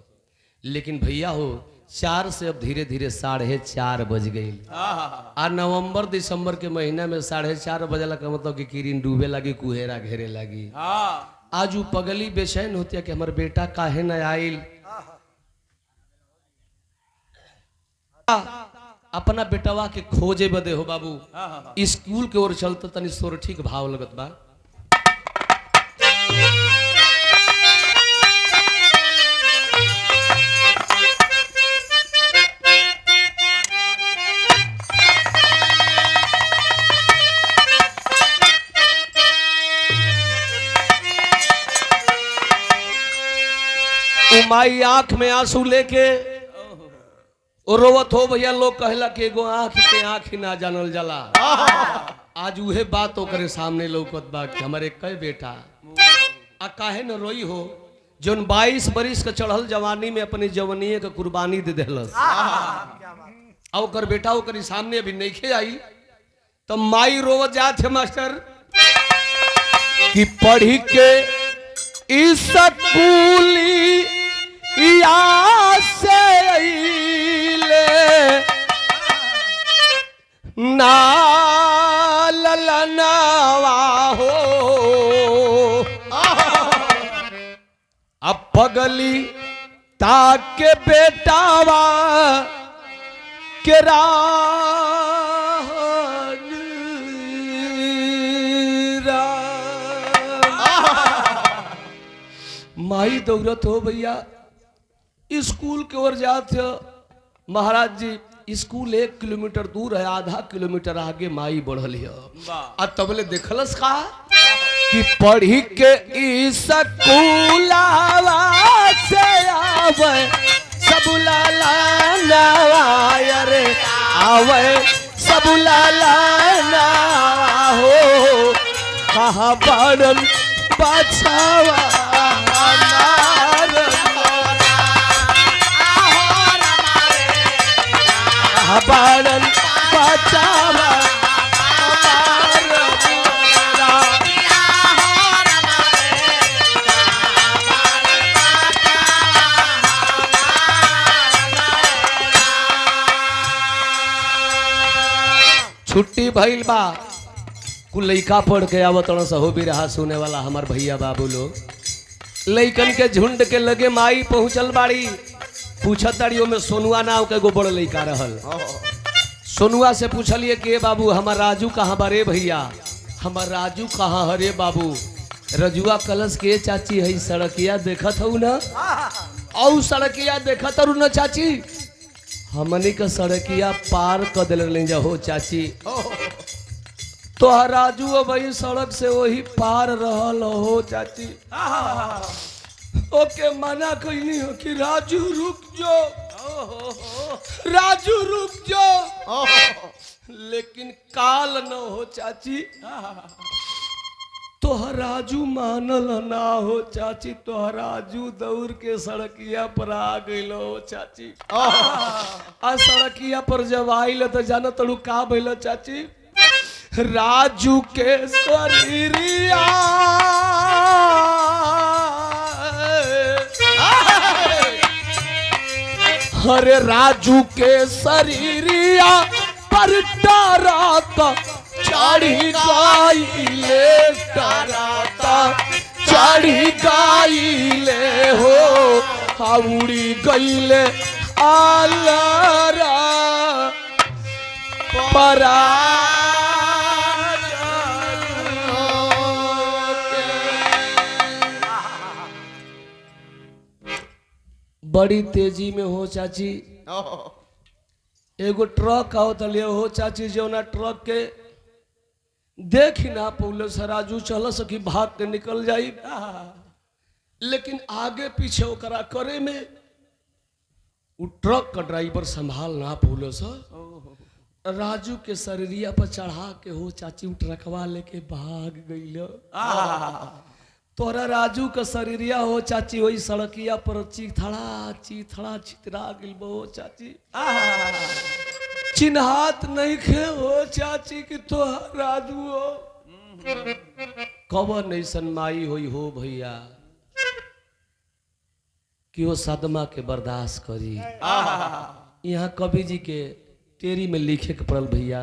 लेकिन भैया हो 4 से अब धीरे धीरे 4:30 बज गई। आ नवंबर दिसंबर के महीना में 4:30 बजला का मतलब कि किरण डूबे लगी, कुहेरा घेरे लगी। आज वो पगली बेचैन होती है कि हमारे बेटा काहे न आइल। अपना बेटवा के खोजे बदे हो बाबू स्कूल के ओर चलते तनी सोर ठीक भाव लगत बा। माई आंख में आंसू लेके और रोवत हो भैया। लोग कहला कि एगो आंख के आंख ही ना जानल जाला। आज उहे बात ओकरे सामने लौकत बा कि हमारे कई बेटा आ काहे न रोई हो जोन 22 बरिस के चढ़ल जवानी में अपनी जवानी के कुर्बानी दे देलस। आ ओकर बेटा ओकर सामने अभी नइखे आई तो माई रोवत जात है मास्टर कि पढ़ी के इस स्कूली या से ना पगली ताके बेटावा के माई दौड़त हो भैया स्कूल के ओर जाते हो। महाराज जी स्कूल 1 किलोमीटर दूर है, आधा किलोमीटर आगे माई बढ़ल है। आ तबले देखलस का कि पढ़ी के स्कूलवा से आवे सब लाला नवा रे आवे सब लाला नवा हो कहा बड़न बचावा बारन बचावा छुट्टी भइल बा कुल लइका पढ़ के आवत हो भी रहा सुने वाला हमार भैया बाबू लोग। लइकन के झुंड के लगे माई पहुंचल बाड़ी, पूछत ताड़ियों में सोनुआ नाव के एगो बड़ लइका रहल। सोनुआ से पूछलिए कि बाबू हमार राजू कहाँ बारे भैया, हमार राजू कहाँ हरे बाबू। रजुआ कलश के चाची है सड़किया देखत हूँ ना, औ सड़किया देखत हूँ ना चाची, हमनी का सड़किया पार कर दिल हो चाची। तो राजू भाई सड़क से वही पार रहल हो चाची। ओके मना कहनी हो कि राजू रुक जाओ, राजू रुक जाओ, लेकिन काल न हो चाची। तो राजू मानल ना हो चाची, तो राजू दौड़ के सड़किया पर आ गई हो चाची। आ सड़किया पर जब आइल तो जाना तड़ू का भइल चाची, राजू के शरीरिया हरे राजू के शरीरिया पर डराता चढ़ी गाइले, डराता चढ़ी गाइले हो उड़ी गईले आलरा परा। बड़ी तेजी में हो चाची, एगो ट्रक आओ तलिए हो चाची, जो ना ट्रक के देख ना पौले से राजू चल सकी भाग के निकल जाई, लेकिन आगे पीछे ओकरा करे में वो ट्रक का ड्राइवर संभाल ना पौले से राजू के शरीरिया पर चढ़ा के हो चाची ट्रकवा लेके भाग गई। तोरा राजू का शरीरिया हो चाची वही सड़किया पर चीथड़ा चीथड़ा छितरा गिल हो चाची। चिन्हात नहीं खे हो चाची कि तो राजू हो कबर नहीं सनमाई हुई हो भैया कि वो सदमा के बर्दाश्त करी। यहाँ कवि जी के टेरी में लिखे के पड़ल भैया,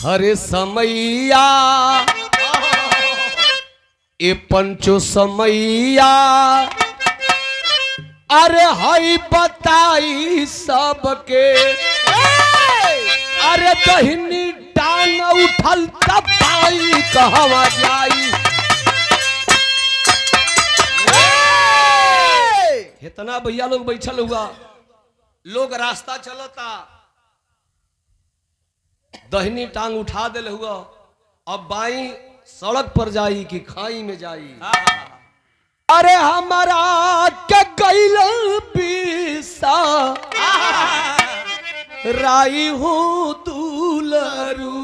हरे समैया ए पंचो समैया अरे हई बताई सबके, अरे दहिनी टांग उठल तब पाई कहवा जाई। इतना भैया लोग बैठल हुआ, लोग रास्ता चलता, दहिनी टांग उठा दिल हुआ, अब बाई सड़क पर जाई कि खाई में जाई। अरे हमारा के गैल पीसा राई हूँ दूलरुआ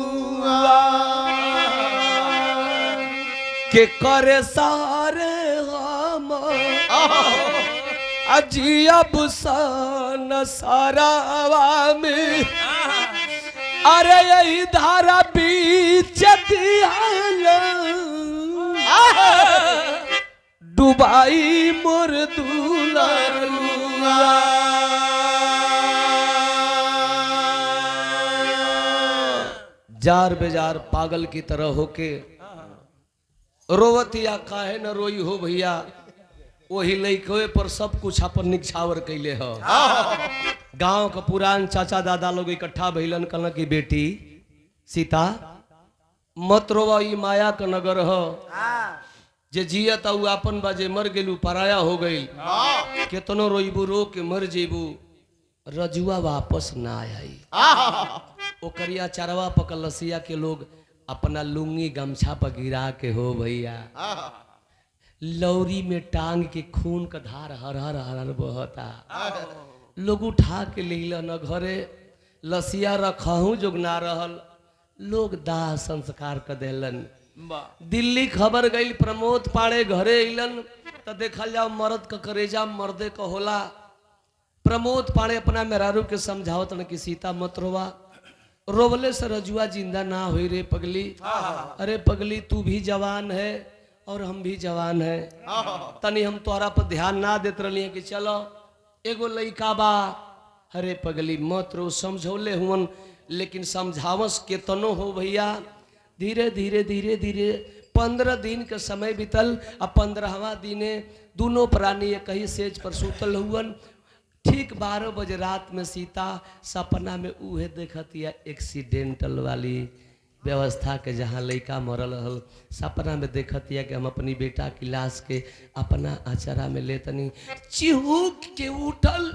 के करे सारे हम अजियब सन सारावा में। अरे यही धारा बीच डुबाई मोर दूलरुआ। जार बेजार पागल की तरह होके रोवतिया काहे न रोई हो भैया, वही लइके पर सब कुछ अपन निछावर कैले हो। गांव का पुरान चाचा दादा लोग इकट्ठा भइलन, कहलन की बेटी सीता मत रोवा, ई माया का नगर हो, जे जियत उ अपन बाजे मर गेलू पराया हो गई, केतनो रोइबू रो के मर जेबू, रजुआ वापस ना आई। ओकरिया चारवा पकड़ लसिया के लोग अपना लुंगी गमछा पर गिरा के हो भैया, लौरी में टांग के खून का धार हर हर हर बहता, लोग उठा के ले न घरे, लसिया रखहू जोग ना रहल, लोग दाह संस्कार कर देलन। दिल्ली खबर गई प्रमोद पाड़े घरे अलन तो देखल जाओ मर्द का करेजा मर्दे का होला। प्रमोद पाड़े अपना मेहरारू के समझावत न कि सीता मत रोवा, रोवले से रजुआ जिंदा ना हुई रे पगली। अरे पगली तू भी जवान है और हम भी जवान है, तनी हम तोहरा पर ध्यान ना देते रही कि चलो एगो लइका बा। अरे पगली मत रो, समझौले हुन लेकिन समझावस के तनो हो भैया। धीरे धीरे धीरे धीरे 15 दिन के समय बीतल, अब 15वां दिने दोनों प्राणी कहीं सेज पर सुतल हुअन। ठीक 12 बजे रात में सीता सपना में उहे देखतिया एक्सीडेंटल वाली व्यवस्था के, जहाँ लड़का मरल हल, सपना में देखतिया कि हम अपनी बेटा की लाश के अपना अचरा में लेतनी। चिहूक के उठल,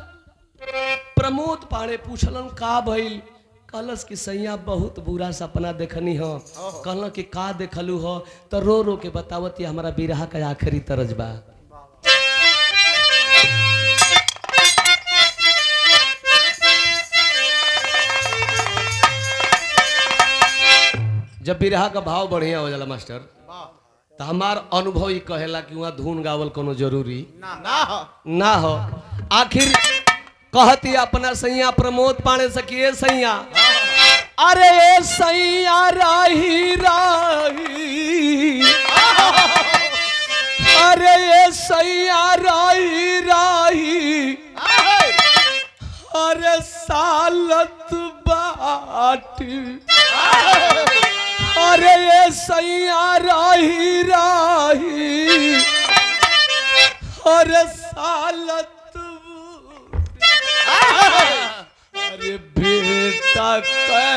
प्रमोद पाड़े पूछलन का भइल, कहलस कि सैया बहुत बुरा सपना देखनी हो। कहल कि का देखलू हो, तो रो रो के बतावती हमारा बिरहा का आखिरी तरज बा। जब बिरहा का भाव बढ़िया हो जाला मास्टर, तो हमार अनुभव ही कहेला कि वहाँ धुन गावल कोनो जरूरी ना हो। आखिर कहती अपना सैया प्रमोद पाड़े सकिए सैया, अरे सैया राही राही, अरे सैया राही राही, अरे सालत बाटी, अरे सैया राही राही, अरे सालत, अरे बेटा कै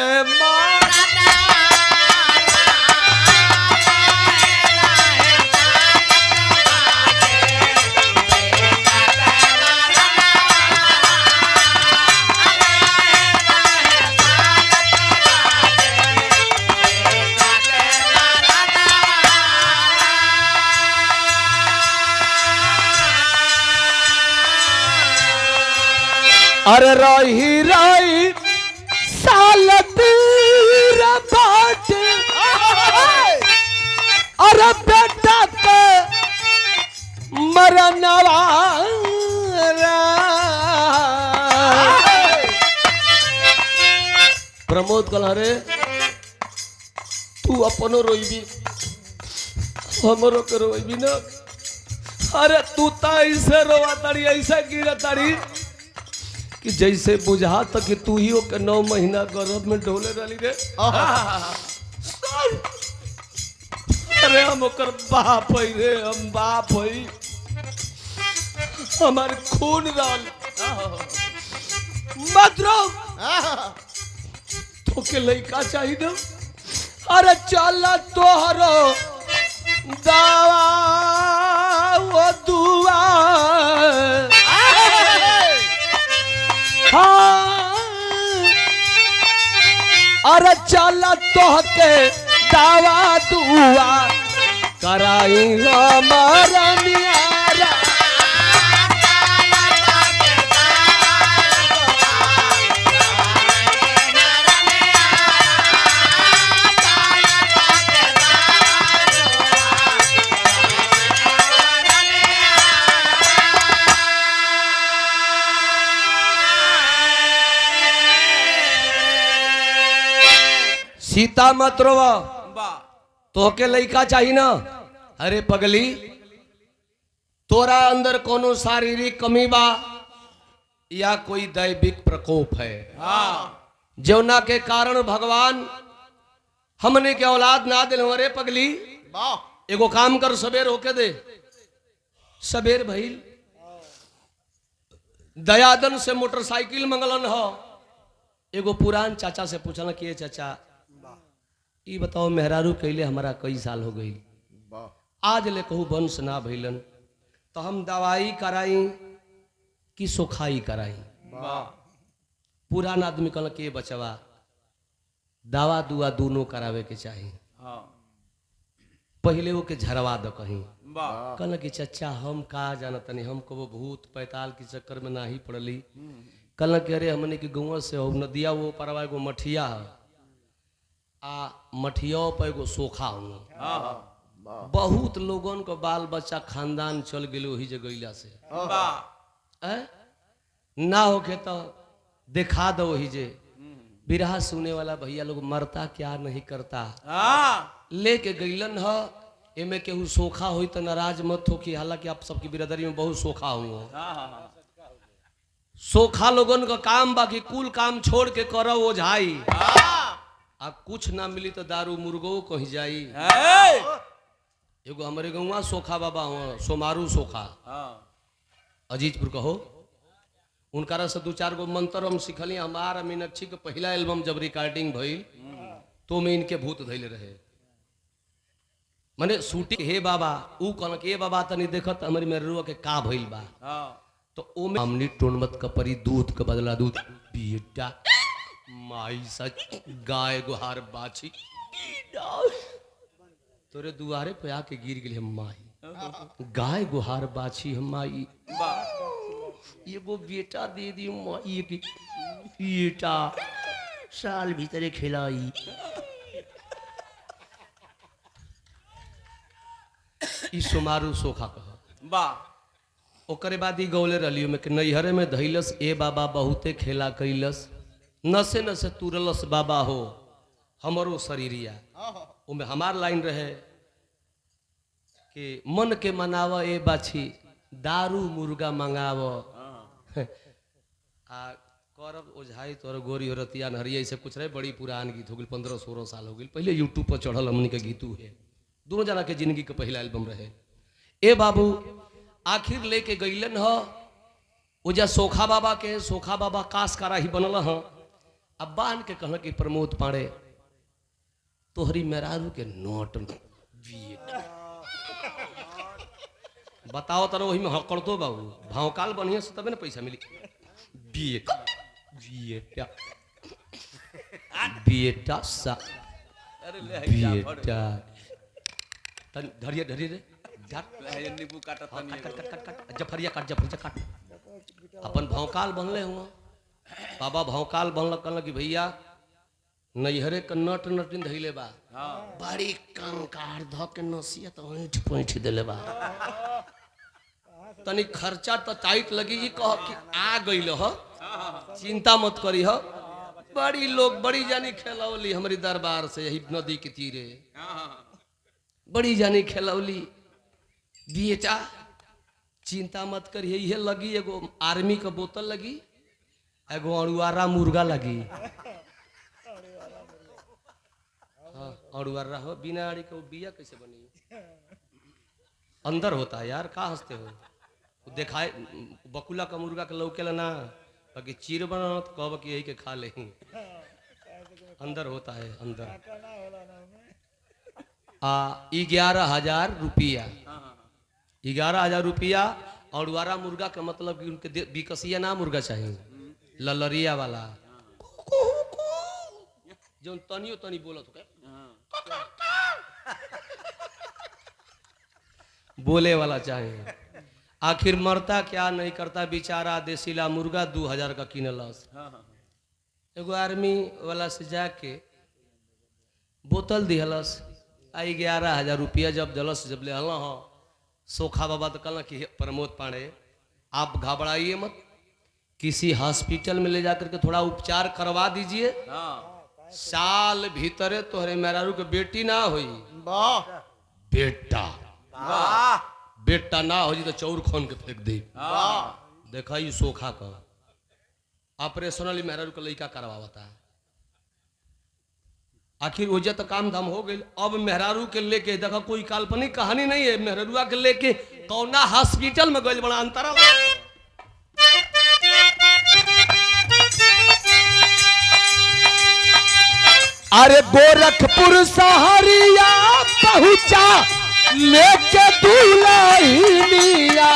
अरे रही रही सालत बाट, अरे बेटा के मरनवा। प्रमोद कल अरे तू अपनो रोईबी हमरो के रोईबी ना, अरे तू तो ऐसे रोवा तारी, ऐसा गिरा तारी कि जैसे बुझा तक कि तू ही के 9 महीना गर्भ में ढोले रही रे। अरे हम ओकर बाप है रे, हम बाप है, हमारे खून डाल मत रो, तो के लइका चाहिए ना। अरे चल तोहरो दावा वो दुआ, अरे चल तोहके दावा दुआ कराई हमारा नियारा। सीता मत रोवा, तो के लइका चाहिए ना। अरे पगली तोरा अंदर कोनो शारीरिक कमी बा या कोई दैविक प्रकोप है, जौना के कारण भगवान हमने के औलाद ना दिल हमारे पगली एगो काम कर सबेर होके दे। सबेर भइल दयादन से मोटरसाइकिल मंगलन हो। एगो पुरान चाचा से पूछल कि चाचा ई बताओ मेहरारू कैले हमारा कई साल हो गई, आज ले कहू वंश ना भइलन, तो हम दवाई कराई कि सोखाई कराई। पुरान आदमी कहल कि बचवा दवा दुआ दोनों करावे के चाहिए। पहले वो के झरवा दो कहीं। कहल कि चचा हम का जानत नहीं, हम कबो भूत पैताल के चक्कर में ना ही पड़ली। कहल कि अरे हमने के गाँव से हो नदिया वो परवा एगो मठिया है, आ मठिया पर एगो सोखा हो। बहुत लोगन को बाल बच्चा खानदान चल गए वही जगह से। ना होके तो दिखा दो वही जे बिरहा सुने वाला भैया लोग मरता क्या नहीं करता। लेके गईलन ह एमे केहू सोखा हुई तो नाराज मत हो कि हालांकि आप सबकी बिरादरी में बहुत सोखा हुआ। सोखा लोगन का काम बाकी कुल काम छोड़ के करो ओझाई। अब कुछ ना मिली तो दारू मुर्गो कहीं जाई। एगो हमारे गौवा सोखा बाबा हुआ सोमारू सोखा अजीतपुर कहो। उनका से दो चार गो मंत्र हम सिखली। हमारा मीनाक्षी के पहला एल्बम जब रिकॉर्डिंग भइल तो में इनके भूत धैले रहे। माने शूटिंग हे बाबा ऊ कहल के बाबा तनी देखत हमारी मेरुआ के का भइल बा। तो ओ में हमनी टोन मत कपरी दूध के बदला दूध बेटा माई सच गाय गुहार बाछी तोरे दुआरे पे आके गिर गेली। हम माई गाय गुहार बाछी हम माई एगो बेटा दे दी माई के बेटा साल भीतरे खिलाई। ई सोमारू सोखा कह बा। ओकरे बाद ही गौले रलियो में कि नैहरे में धैलस ए बाबा बहुते खेला कैलस, नसे नसे तुरलस बाबा हो हमरो शरीरिया। उमे हमार लाइन रहे कि मन के मनाव ए बाछी दारू मुर्गा मंगाव। आ करब ओझाई तोर गोरी रतिया नहरिया से कुछ रहे। बड़ी पुरान गीत हो गई 15-16 साल हो गई। पहले यूट्यूब पर चढ़ल हमनी के गीतू है। दोनों जना के जिंदगी के पहला एल्बम रहे। ए बाबू आखिर लेके गईलन ह ओजा सोखा बाबा के। सोखा बाबा कास कारा ही बनल ह। अब बान के कहल कि प्रमोद पांडे तोहरी मेहरारू के नोट बताओ तरो वही में हकड़ दो बाबू भावकाल बढ़िया से तबे ना पैसा मिली। बेटा बेटा बेटा सा बेटा धरिए धरिए रे नींबू काट जफरिया काट जफरिया काट। अपन भौकाल बनले हुआ बाबा भौकाल बनल कहल कि भैया नैहरे के नट नटिन धैले बा बड़ी कंकार ध के नसियत ऐठ पैठ देले बा। तनी खर्चा तो टाइट लगी ई कह कि आ गइल ह चिंता मत करी ह। बड़ी लोग बड़ी जानी खेलौली हमारी दरबार से यही नदी के तीरे बड़ी जानी खेलौली। बेटा चिंता मत करिए ये लगी एगो आर्मी का बोतल लगी एगो अड़ुआरा मुर्गा लगी। हाँ अड़ुआरा हो बिना आड़ी का बिया कैसे बनी अंदर होता है यार का हंसते हो। देखाए बकुला का मुर्गा के लौकेला ना बाकी चीर बना तो कब कि यही के खा ले अंदर होता है अंदर। 11,000 रुपया 11,000 रुपया और वारा मुर्गा का मतलब कि उनके बिकसिया ना मुर्गा चाहिए ललरिया वाला जो तनियो तनी बोलत हो बोले वाला चाहिए। आखिर मरता क्या नहीं करता बेचारा देसीला मुर्गा 2,000 का किनलस। एगो आर्मी वाला से जाके बोतल दिहलस 11,000 रुपया जब दलस जब ले हल हो। सोखा बाबा तो कहला कि प्रमोद पांडे आप घबराइए मत किसी हॉस्पिटल में ले जाकर के थोड़ा उपचार करवा दीजिए। साल भीतरे तोहरे मेहरारू के बेटी ना हुई बेटा बेटा ना हो जी तो चौर खोन के फेंक दे। देखा ये सोखा का ऑपरेशनली मेहरारू का लड़का करवाता है। आखिर वजह तो काम धाम हो गई। अब मेहरारू के लेके देखा कोई काल्पनिक कहानी नहीं है, मेहरुआ के लेके कौना हॉस्पिटल में गई, बड़ा अंतरा। अरे गोरखपुर सहरिया पहुंचा लेके दुल्हनिया,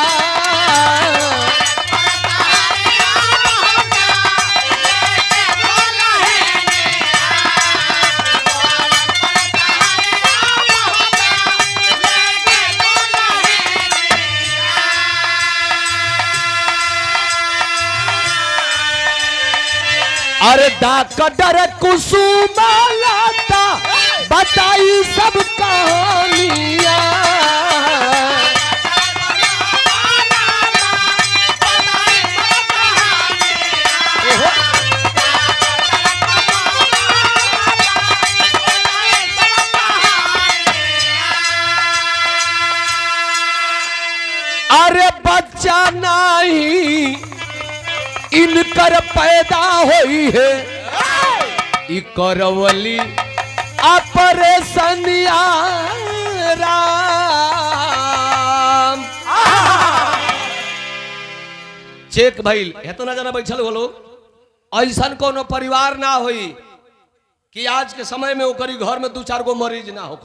अरे डॉक्टर कुसुमालता बताई सब कहानियां। अरे बच्चा नहीं इनकर पैदा हुई है, करवली ऑपरेशन राम। चेक भइल हेतना जना बैठल हो लोग, ऐसा कोनो परिवार ना होई कि आज के समय में ओकरी घर में 2-4 गो मरीज ना हो।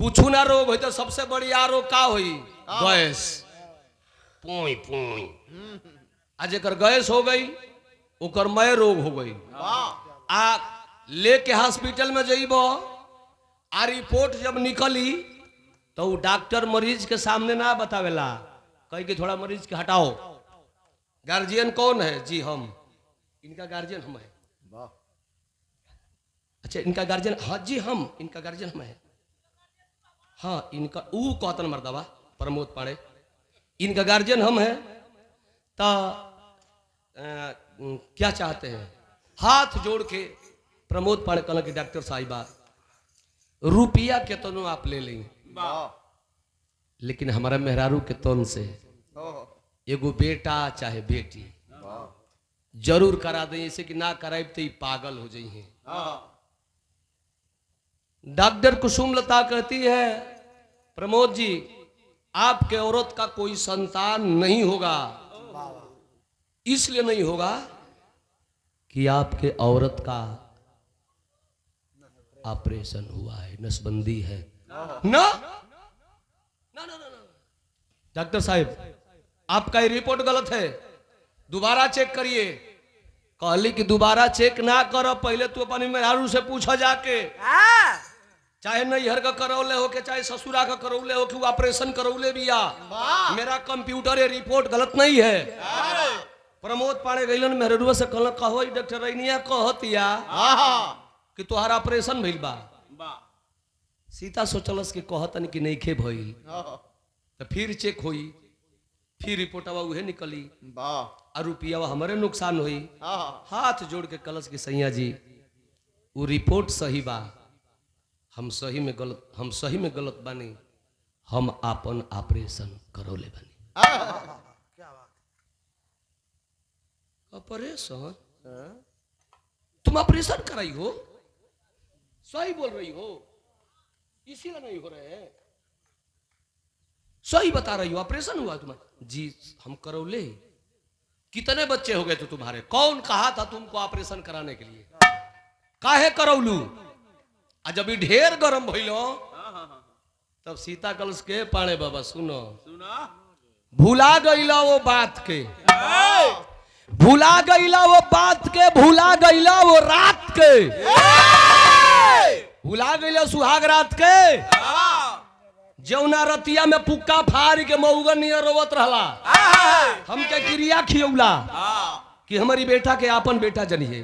कुछ ना रोग हो तो सबसे बढ़िया रोग का होई? गैस। पोई पोई आज एक गैस हो गई, ओकर मय रोग हो गई। आ लेके हॉस्पिटल में जइब, आ रिपोर्ट जब निकली तो वो डॉक्टर मरीज के सामने ना बतावेला, कह के थोड़ा मरीज के हटाओ। गार्जियन कौन है? जी हम, इनका गार्जियन हम है। अच्छा इनका गार्जियन? हाँ जी हम, इनका गार्जियन हम है। हाँ इनका ऊ कौतन मर्दवा प्रमोद पाड़े, इनका गार्जियन हम है। तो क्या चाहते हैं? हाथ जोड़ के प्रमोद पाड़े कहला कि डॉक्टर साहिबा रुपया के तोनो आप ले लें, लेकिन हमारा मेहरारू के तोन से एगो बेटा चाहे बेटी जरूर करा दें, ऐसे कि ना कराए तो पागल हो जाइए। डॉक्टर कुसुमलता कहती है प्रमोद जी आपके औरत का कोई संतान नहीं होगा, इसलिए नहीं होगा कि आपके औरत का ऑपरेशन हुआ है, नसबंदी है ना। डॉक्टर साहब आपका रिपोर्ट गलत है, दोबारा चेक करिए। कहली कि दोबारा चेक ना करो, पहले तू अपनी मेहरारू से पूछो जाके, चाहे नैहर का करौले हो के चाहे ससुरा का करौले हो कि वो ऑपरेशन करौले भी आ, मेरा कंप्यूटर ये रिपोर्ट गलत नहीं है। प्रमोद पाड़े गइलन मेहरुआ से कहल कहो डॉक्टर रैनिया कहतिया कि तोहार ऑपरेशन भइल बा। सीता सोचलस कि कहतन कि नहीं खे भइल, तो फिर चेक होई, फिर रिपोर्टवा उहे निकली, और रुपया हमारे नुकसान हुई। हाथ जोड़ के कलश की सैया जी वो रिपोर्ट सही बा, हम सही में गलत बानी, हम आपन ऑपरेशन करौले बानी। ऑपरेशन? तुम ऑपरेशन कराई हो? सही बोल रही हो, इसीलिए नहीं हो रहे हैं। सही बता रही हो, ऑपरेशन हुआ तुम्हारा? जी हम करौले। कितने बच्चे हो गए थे तुम्हारे? कौन कहा था तुमको ऑपरेशन कराने के लिए? काहे करौलू? आ जब ढेर गरम भइलो तब सीता कलश के पाड़े बाबा सुनो भुला गईला वो बात के, भुला गईला वो बात के, भुला गईला वो रात के, भुला गईला सुहाग रात के, जौना रतिया में पुक्का फाड़ के मऊगन नियर रोवत रहला, हमके क्रिया खियौला कि हमारी बेटा के आपन बेटा जनिए।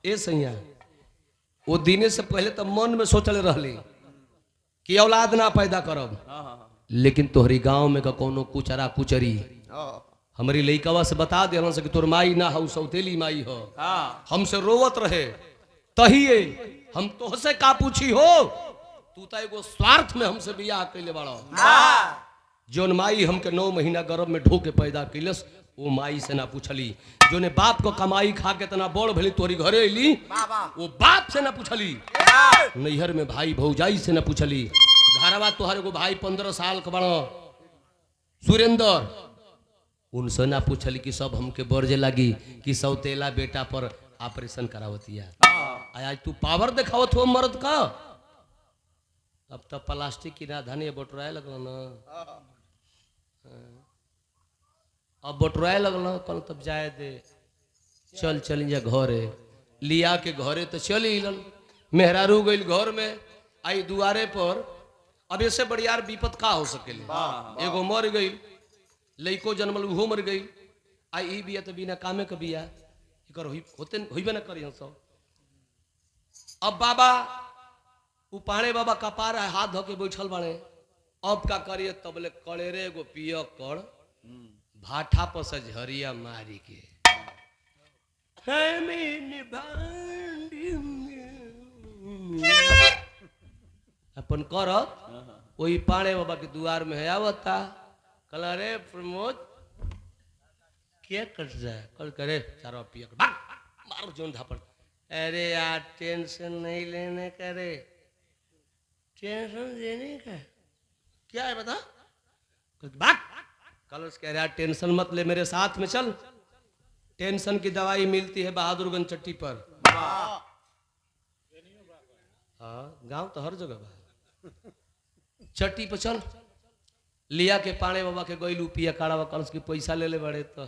ए सैया वो दिने से पहले तो मन में सोचले रहली कि औलाद ना पैदा करब, लेकिन तोहरी गांव में का कोनो कुचरा कुचरी हमारी लइकवा से बता दे कि तोर माई ना हो, सौतेली माई हो, हमसे रोवत रहे, तहिए हम तोहसे का पूछी हो, तू तो एगो स्वार्थ में हमसे बियाह कैले बाड़ो। जोन माई हमके 9 महीना गर्भ में ढो के पैदा कैलस वो माई से ना पूछली। जोने बाप को कमाई खा के तना बड़ भली तोरी घरे अली वो बाप से ना पूछली। नैहर में भाई भौजाई से ना पूछली। घरवा तोहर एगो भाई 15 साल का बड़ा सुरेंद्र उनसे ना पूछली कि सब हमके बर्जे लगी कि सौतेला बेटा पर ऑपरेशन करावतिया। आज तू पावर दिखावत हो मर्द का। अब तो प्लास्टिक की राजधानी बटुराए लगल ना। अब बटुराए लगल कल तब जाए दे चल चल जा घरे लिया के घरे तो चल हिलन। मेहरारू गई घर में आई दुआरे पर। अब ऐसे बड़ियार विपत का हो सकेले। एगो मर गई लइको जन्मल उहो मर गई। आई ई बिया तो बिना कामे के बिया होते होइबे ना करियन सब। अब बाबा उपाणे बाबा कपार हाथ धो के बैठल बाड़े। अब का करिए तबले कड़ेरे एगो पिय कर भाठा पर से झरिया मारी के अपन करत वही पाणे बाबा के दुआर में है आवता। कल रे प्रमोद क्या कर रहा है कल करे चारों पिया मारो जोन धापड़। अरे यार टेंशन नहीं लेने का रे टेंशन देने का क्या है बता। कल कह रहा टेंशन मत ले मेरे साथ में चल। टेंशन की दवाई मिलती है बहादुरगंज चट्टी पर। हाँ गांव तो हर जगह बा। चट्टी पर चल लिया के पाणे बाबा के गईलू पिया काड़ा कल की पैसा ले ले बड़े तो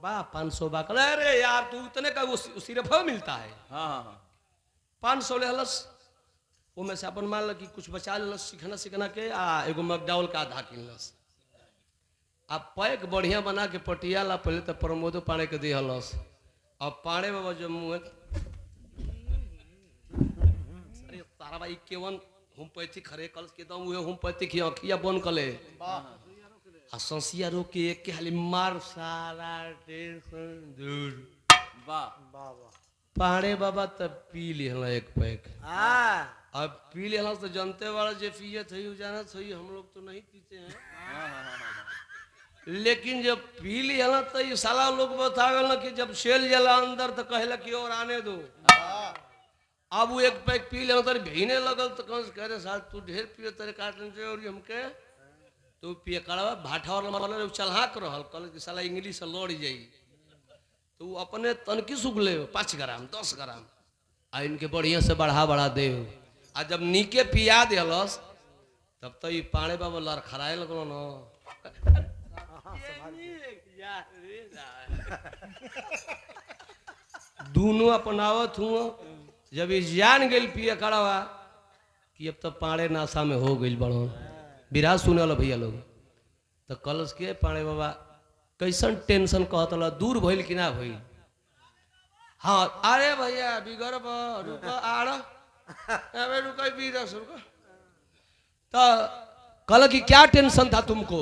बा 500 बा। कल अरे यार तू इतने का वो सिर्फ मिलता है। 500 ले हलस वो में से अपन मान ल कि कुछ बचा लेलस सीखना सीखना के एगो मकडाउल का आधा किनलस। अब पैक बढ़िया बना के पटिया ला पहले तो प्रमोदो पाणे के दिहलस। अब पाणे बाबा जो मुँह अरे तारा भाई केवन होम्योपैथिक खरे कल के दम हुए होम्योपैथिक अखिया बन कले ससिया रो के एक के हाली मार सारा टेंशन दूर। वाह वाह पाणे बाबा तब पी लिहला एक पैक। अब पी लिहला तो जनते वाला जे पिए थे जाना सही हम लोग तो नहीं पीते हैं। लेकिन जब पी लिहला तो ये साला लोग बता गल कि जब सेल जला अंदर तो कहला कि और आने दो। अब वो एक पैक पी लेना तेरे भीने लगल तो कौन कह रहे साल तू ढेर पिए तेरे काट ले और हमके तू पिए कड़वा भाठा और मतलब चलहा कर रहल कल कि साला इंग्लिश से लड़ जाई तो अपने तनकी सुख ले 5 ग्राम 10 ग्राम आ इनके बढ़िया से बढ़ा दे। आ जब नीके पिया दिलस तब तो ये पाणे बाबा लड़ खराए लगल न। दोनों अपनावत हुआ जब ये जान गई पिए कड़वा कि अब तो पाणे नाशा में हो गई बड़ो विराज सुने वाला भैया लोग तो कलश के पाणे बाबा कैसन टेंशन कहता दूर भइल कि ना भइल। हाँ अरे भैया बिगड़ रुको आड़ रुको बीरस रुको तो कल की क्या टेंशन था तुमको।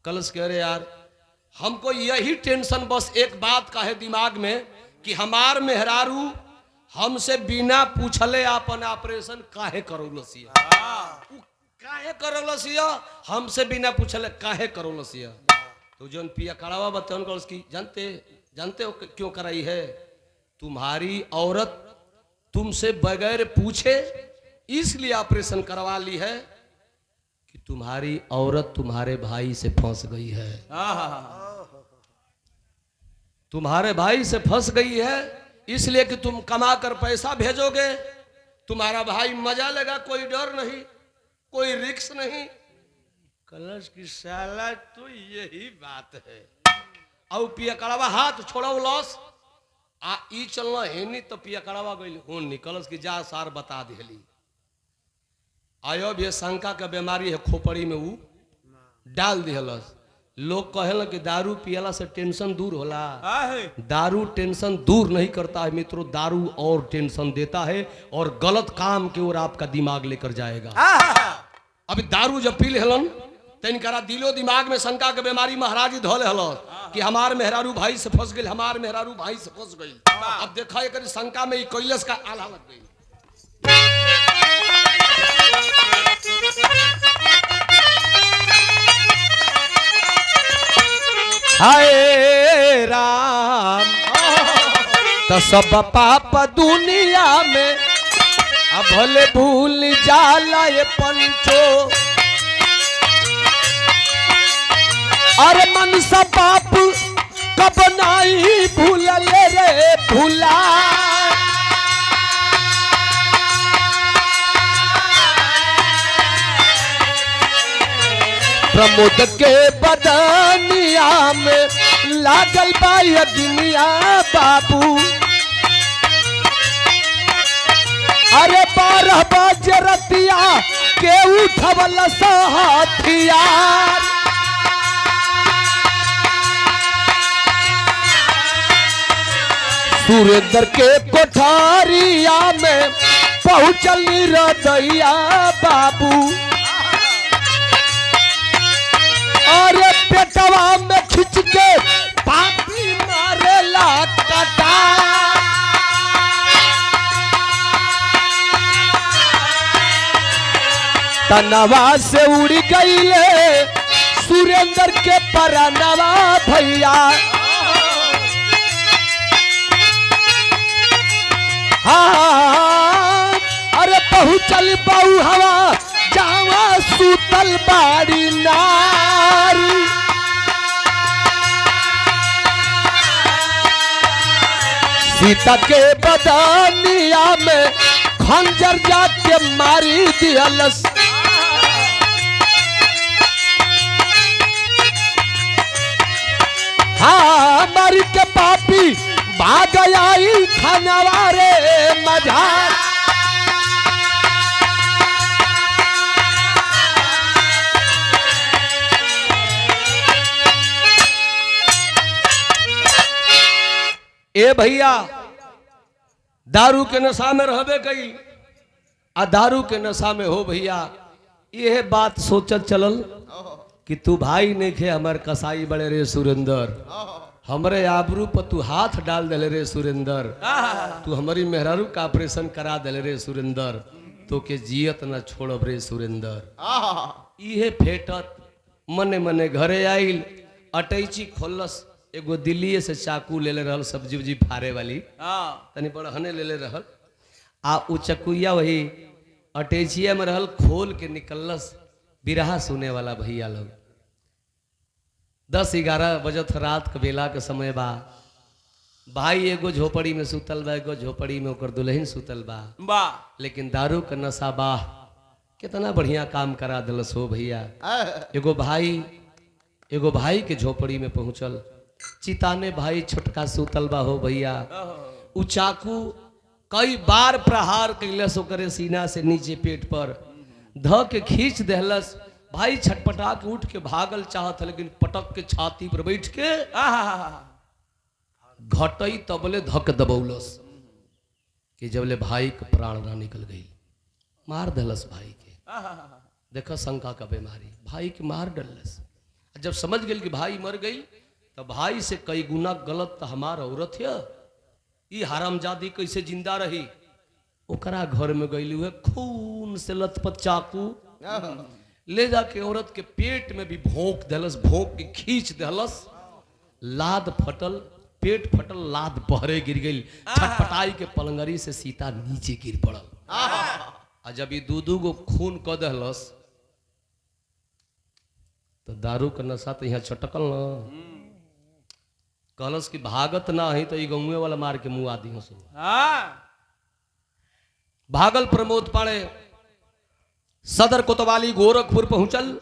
कलश के अरे यार हमको यही टेंशन बस एक बात का है दिमाग में कि हमार मेहरारू हमसे बिना पूछले अपन ऑपरेशन काहे करौलसिया काहे करौलसिया हमसे बिना पूछले काहे करौलसिया। तो जोन पिया कड़वा बतौन को उसकी जानते हो क्यों कराई है। तुम्हारी औरत तुमसे बगैर पूछे इसलिए ऑपरेशन करवा ली है कि तुम्हारी औरत तुम्हारे भाई से फंस गई है। तुम्हारे भाई से फंस गई है इसलिए कि तुम कमा कर पैसा भेजोगे तुम्हारा भाई मजा लेगा कोई डर नहीं कोई रिक्स नहीं। कलश की साला तो यही बात है। और पिया कड़वा हाथ छोड़ो लॉस आ ई चलना हेनी तो पिया कड़वा गई हो निकलस की जा सार बता दिली। आयो ये शंका का बीमारी है खोपड़ी में वो डाल दिलस। लोग कहला कि दारू पियला से टेंशन दूर होला। दारू टेंशन दूर नहीं करता है मित्रों दारू और टेंशन देता है और गलत काम की ओर आपका दिमाग लेकर जाएगा। अभी दारू जब पी लेहलन तनिकरा दिलो दिमाग में शंका के बीमारी महाराजी धोले हल कि हमार मेहरारू भाई से फंस गई हमार मेहरारू भाई से फंस गई। अब देखा एक शंका में कैलस का आला लग गई। हाय राम तो सब पाप दुनिया में अब भले भूल जाला ये पंचो अरे मन सा पाप कब नहीं भूल रे भूला प्रमोद के बदनिया में लागल बा दुनिया बाबू अरे 12 बजे रतिया के उठवल हथियार सुरेंद्र के कोठारिया में पहुंचल रदैया बाबू अरे पेटवा में खिंच के पापी मारेला कटा तनवा से उड़ गईले सुरेंद्र के परनवा भैया हाँ अरे पहुंचल बहु हवा जावा सूतल बाड़ी नारी सीता के बदनिया में खंजर जाके मारी दियलस हाँ मारी के पापी भाग आई खानवा रे मझार ए भैया दारू के नशा में रहबे कई आ दारू के नशा में हो भैया यह बात सोचत चलल कि तू भाई नहीं खे हमार कसाई बड़े रे सुरेंद्र हमरे आबरू पर तू हाथ डाल दे रे सुरेंद्र तू हमारी मेहरारू का ऑपरेशन करा दे रे सुरेंद्र तो के जियत न छोड़ब रे सुरेंद्र इहे फेटत मने मने घरे आइल अटैची खोलस एगो दिल्ली से चाकू ले रहल सब्जी उब्जी फाड़े वाली तनी बड़हने ले रहल आ उ चकुया वही अटैचिया में रहल खोल के निकलस बिरहा सुने वाला भैया लोग 10-11 बजत रात के बेला के समय बा भाई एगो झोपड़ी में सुतल बा एगो झोपड़ी में ओकर दुल्हन सुतल बा लेकिन दारू का नशा बा कितना बढ़िया काम करा दिलस हो भैया एगो भाई के झोपड़ी में पहुंचल चिताने भाई छोटका सुतल बा हो भैया उ चाकू कई बार प्रहार कैलस ओकरे सीना से नीचे पेट पर ध के खींच देहलस भाई छटपटा के उठ के भागल चाहत लेकिन पटक के छाती पर बैठ के घटई तबले धक दबौलस कि जबले भाई के प्राण ना निकल गई मार देलस भाई के देखो शंका का बीमारी भाई के मार डलस जब समझ गई कि भाई मर गई तो भाई से कई गुना गलत तो हमार औरत है ये हरामजादी कैसे जिंदा रही ओकरा घर में गई हुए खून से लथपथ चाकू ले जाके औरत के पेट में भी भोंक देलस भोंक के खींच देलस लाद फटल पेट फटल लाद बहरे गिर गई छटपटाई के पलंगरी से सीता नीचे गिर पड़ल आ जब ये दू गो खून क देलस तो दारू का नशा तो यहाँ छटकल न कहलस कि भागत ना है तो ये गौए वाला मार के मुँह आदि हंसो भागल प्रमोद पाड़े सदर कोतवाली गोरखपुर पहुंचल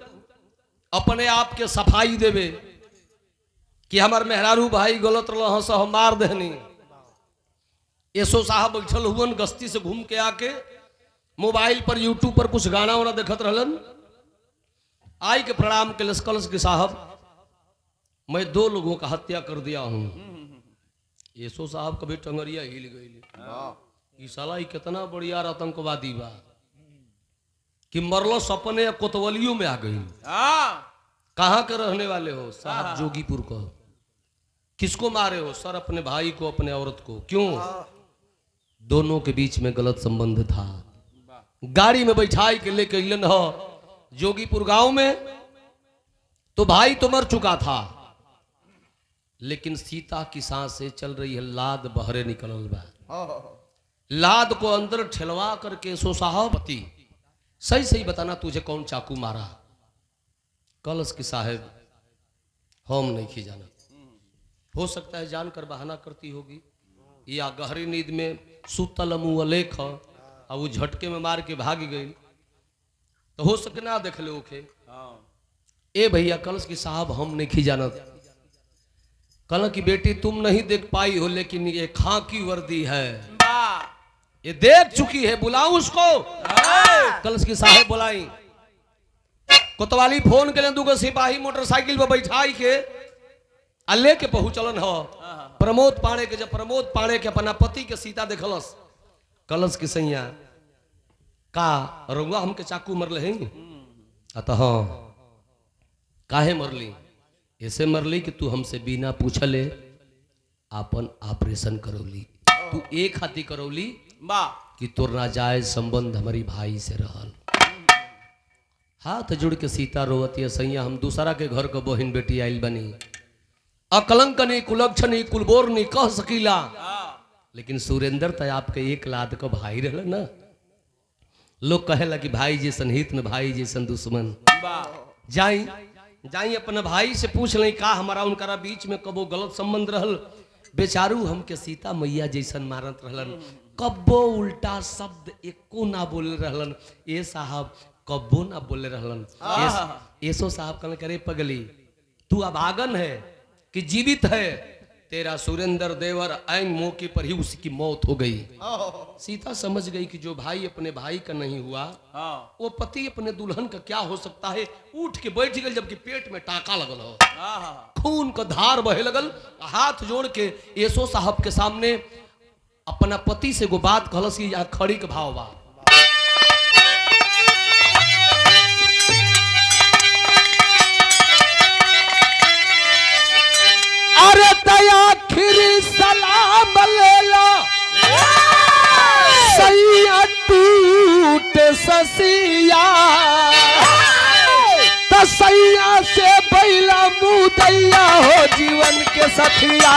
अपने आप के सफाई देवे कि हमार मेहरारू भाई गलत रहा हम मार देहनी एसो साहब बैठल हुवन गस्ती से घूम के आके मोबाइल पर यूट्यूब पर कुछ गाना वाना देखत रहलन आई के प्रणाम के लस्कलस के साहब मैं 2 लोगों का हत्या कर दिया हूं एसो साहब कभी टंगरिया हिल गई साला ही कितना बढ़िया आतंकवादी बा कि मरलो सपने कोतवालियों में आ गई कहाँ के रहने वाले हो साहब जोगीपुर को किसको मारे हो सर अपने भाई को अपने औरत को क्यों दोनों के बीच में गलत संबंध था गाड़ी में बैठाई के लेके इलन हो जोगीपुर गांव में तो भाई तो मर चुका था लेकिन सीता की सांस से चल रही है, लाद बहरे निकलल बा। लाद को अंदर ठेलवा करके सो साहब पति सही सही बताना तुझे कौन चाकू मारा। कलश की साहेब हम नहीं खी जाना, हो सकता है जानकर बहाना करती होगी या गहरी नींद में सुतल मुँह लेख और वो झटके में मार के भाग गई, तो हो सके ना देख ले ओखे। ए भैया कलश की साहब हम नहीं खी जाना। कल की बेटी तुम नहीं देख पाई हो, लेकिन ये खाकी वर्दी है, ये देख चुकी है, बुलाऊं उसको। कलश की साहेब बुलाई। कोतवाली फोन के लिए दूगो सिपाही मोटरसाइकिल पर बैठाई के अल्ले के पहुंचलन हो प्रमोद पाड़े के। जब प्रमोद पाड़े के अपना पति के सीता देखलस, कलश की सैया का रउआ हमके चाकू मरले हैं? अतः हाँ, काहे मरली? ऐसे मरली कि तू हमसे बिना पूछले अपन ऑपरेशन करौली। तू एक हाथी करौली कि तोर नाजायज संबंध हमारी भाई से रहल। हाथ जुड़ के सीता रोवती सैया, हम दूसरा के घर को बहन बेटी आइल बनी, अकलंकनी कुलक्षणी कुलबोरनी कह सकीला, लेकिन सुरेंद्र तो आपके एक लाद को भाई रहल ना। लोग कहेला कि भाई जैसन हित में भाई जैसन दुश्मन। जाई जाई अपने भाई से पूछ लें का हमारा उनका बीच में कबो गलत संबंध रहल। बेचारू हमके सीता मैया जैसन मारत रहलन, कब्बो उल्टा शब्द एको ना बोले रहलन। ए साहब कब्बो ना बोले रहलन। ऐसो साहब कहने करे पगली तू अभागन है कि जीवित है? तेरा सुरेंद्र देवर ऐन मौके पर ही उसकी मौत हो गई। सीता समझ गई कि जो भाई अपने भाई का नहीं हुआ वो पति अपने दुल्हन का क्या हो सकता है। उठ के बैठ गई, जबकि पेट में टाका लगल हो, खून का धार बहे लगल। हाथ जोड़ के ऐसो साहब के सामने अपना पति से गो बात कहलस कि यहाँ खड़ी के भाव बा। अरे आखिरी सलाम लेला सैया टूट ससिया, तो सैया से बैला मुदैया हो जीवन के सखिया।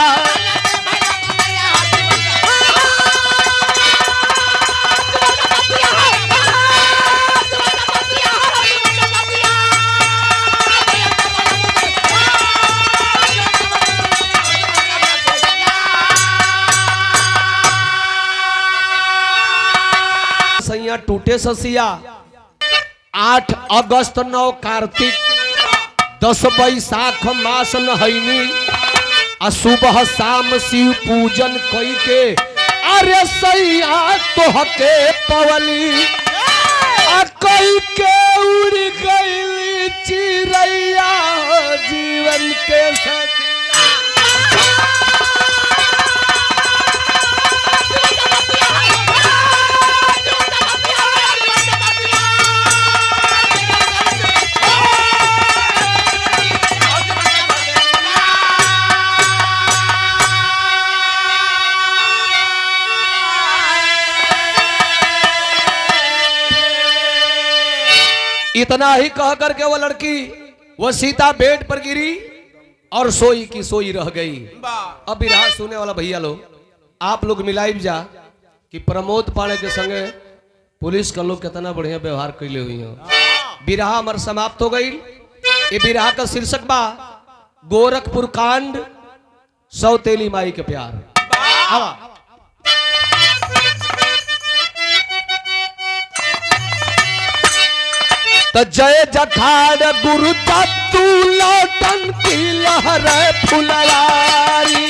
सैया टूटे ससिया 8 अगस्त 9 कार्तिक 10 बैसाख मास नहैनी आ सुबह शाम शिव पूजन कई के अरे सैया तोहके पवली आ कई के उड़ गईली चिड़ैया जीवन के सतिया। इतना ही कह करके वो लड़की वो सीता बेड पर गिरी और सोई की सोई रह गई। अब बिरहा सुने वाला भैया लोग, आप लोग मिलाइब जा कि प्रमोद पाड़े के संगे पुलिस का लोग कितना बढ़िया व्यवहार कैले हुई हो। बिरहा हमार समाप्त हो गई। ये बिरहा का शीर्षक बा गोरखपुर कांड, सौतेली माई के प्यार। आवा तो जय जठाड़ गुरु दत्तू लौटन की लहर फुलवारी।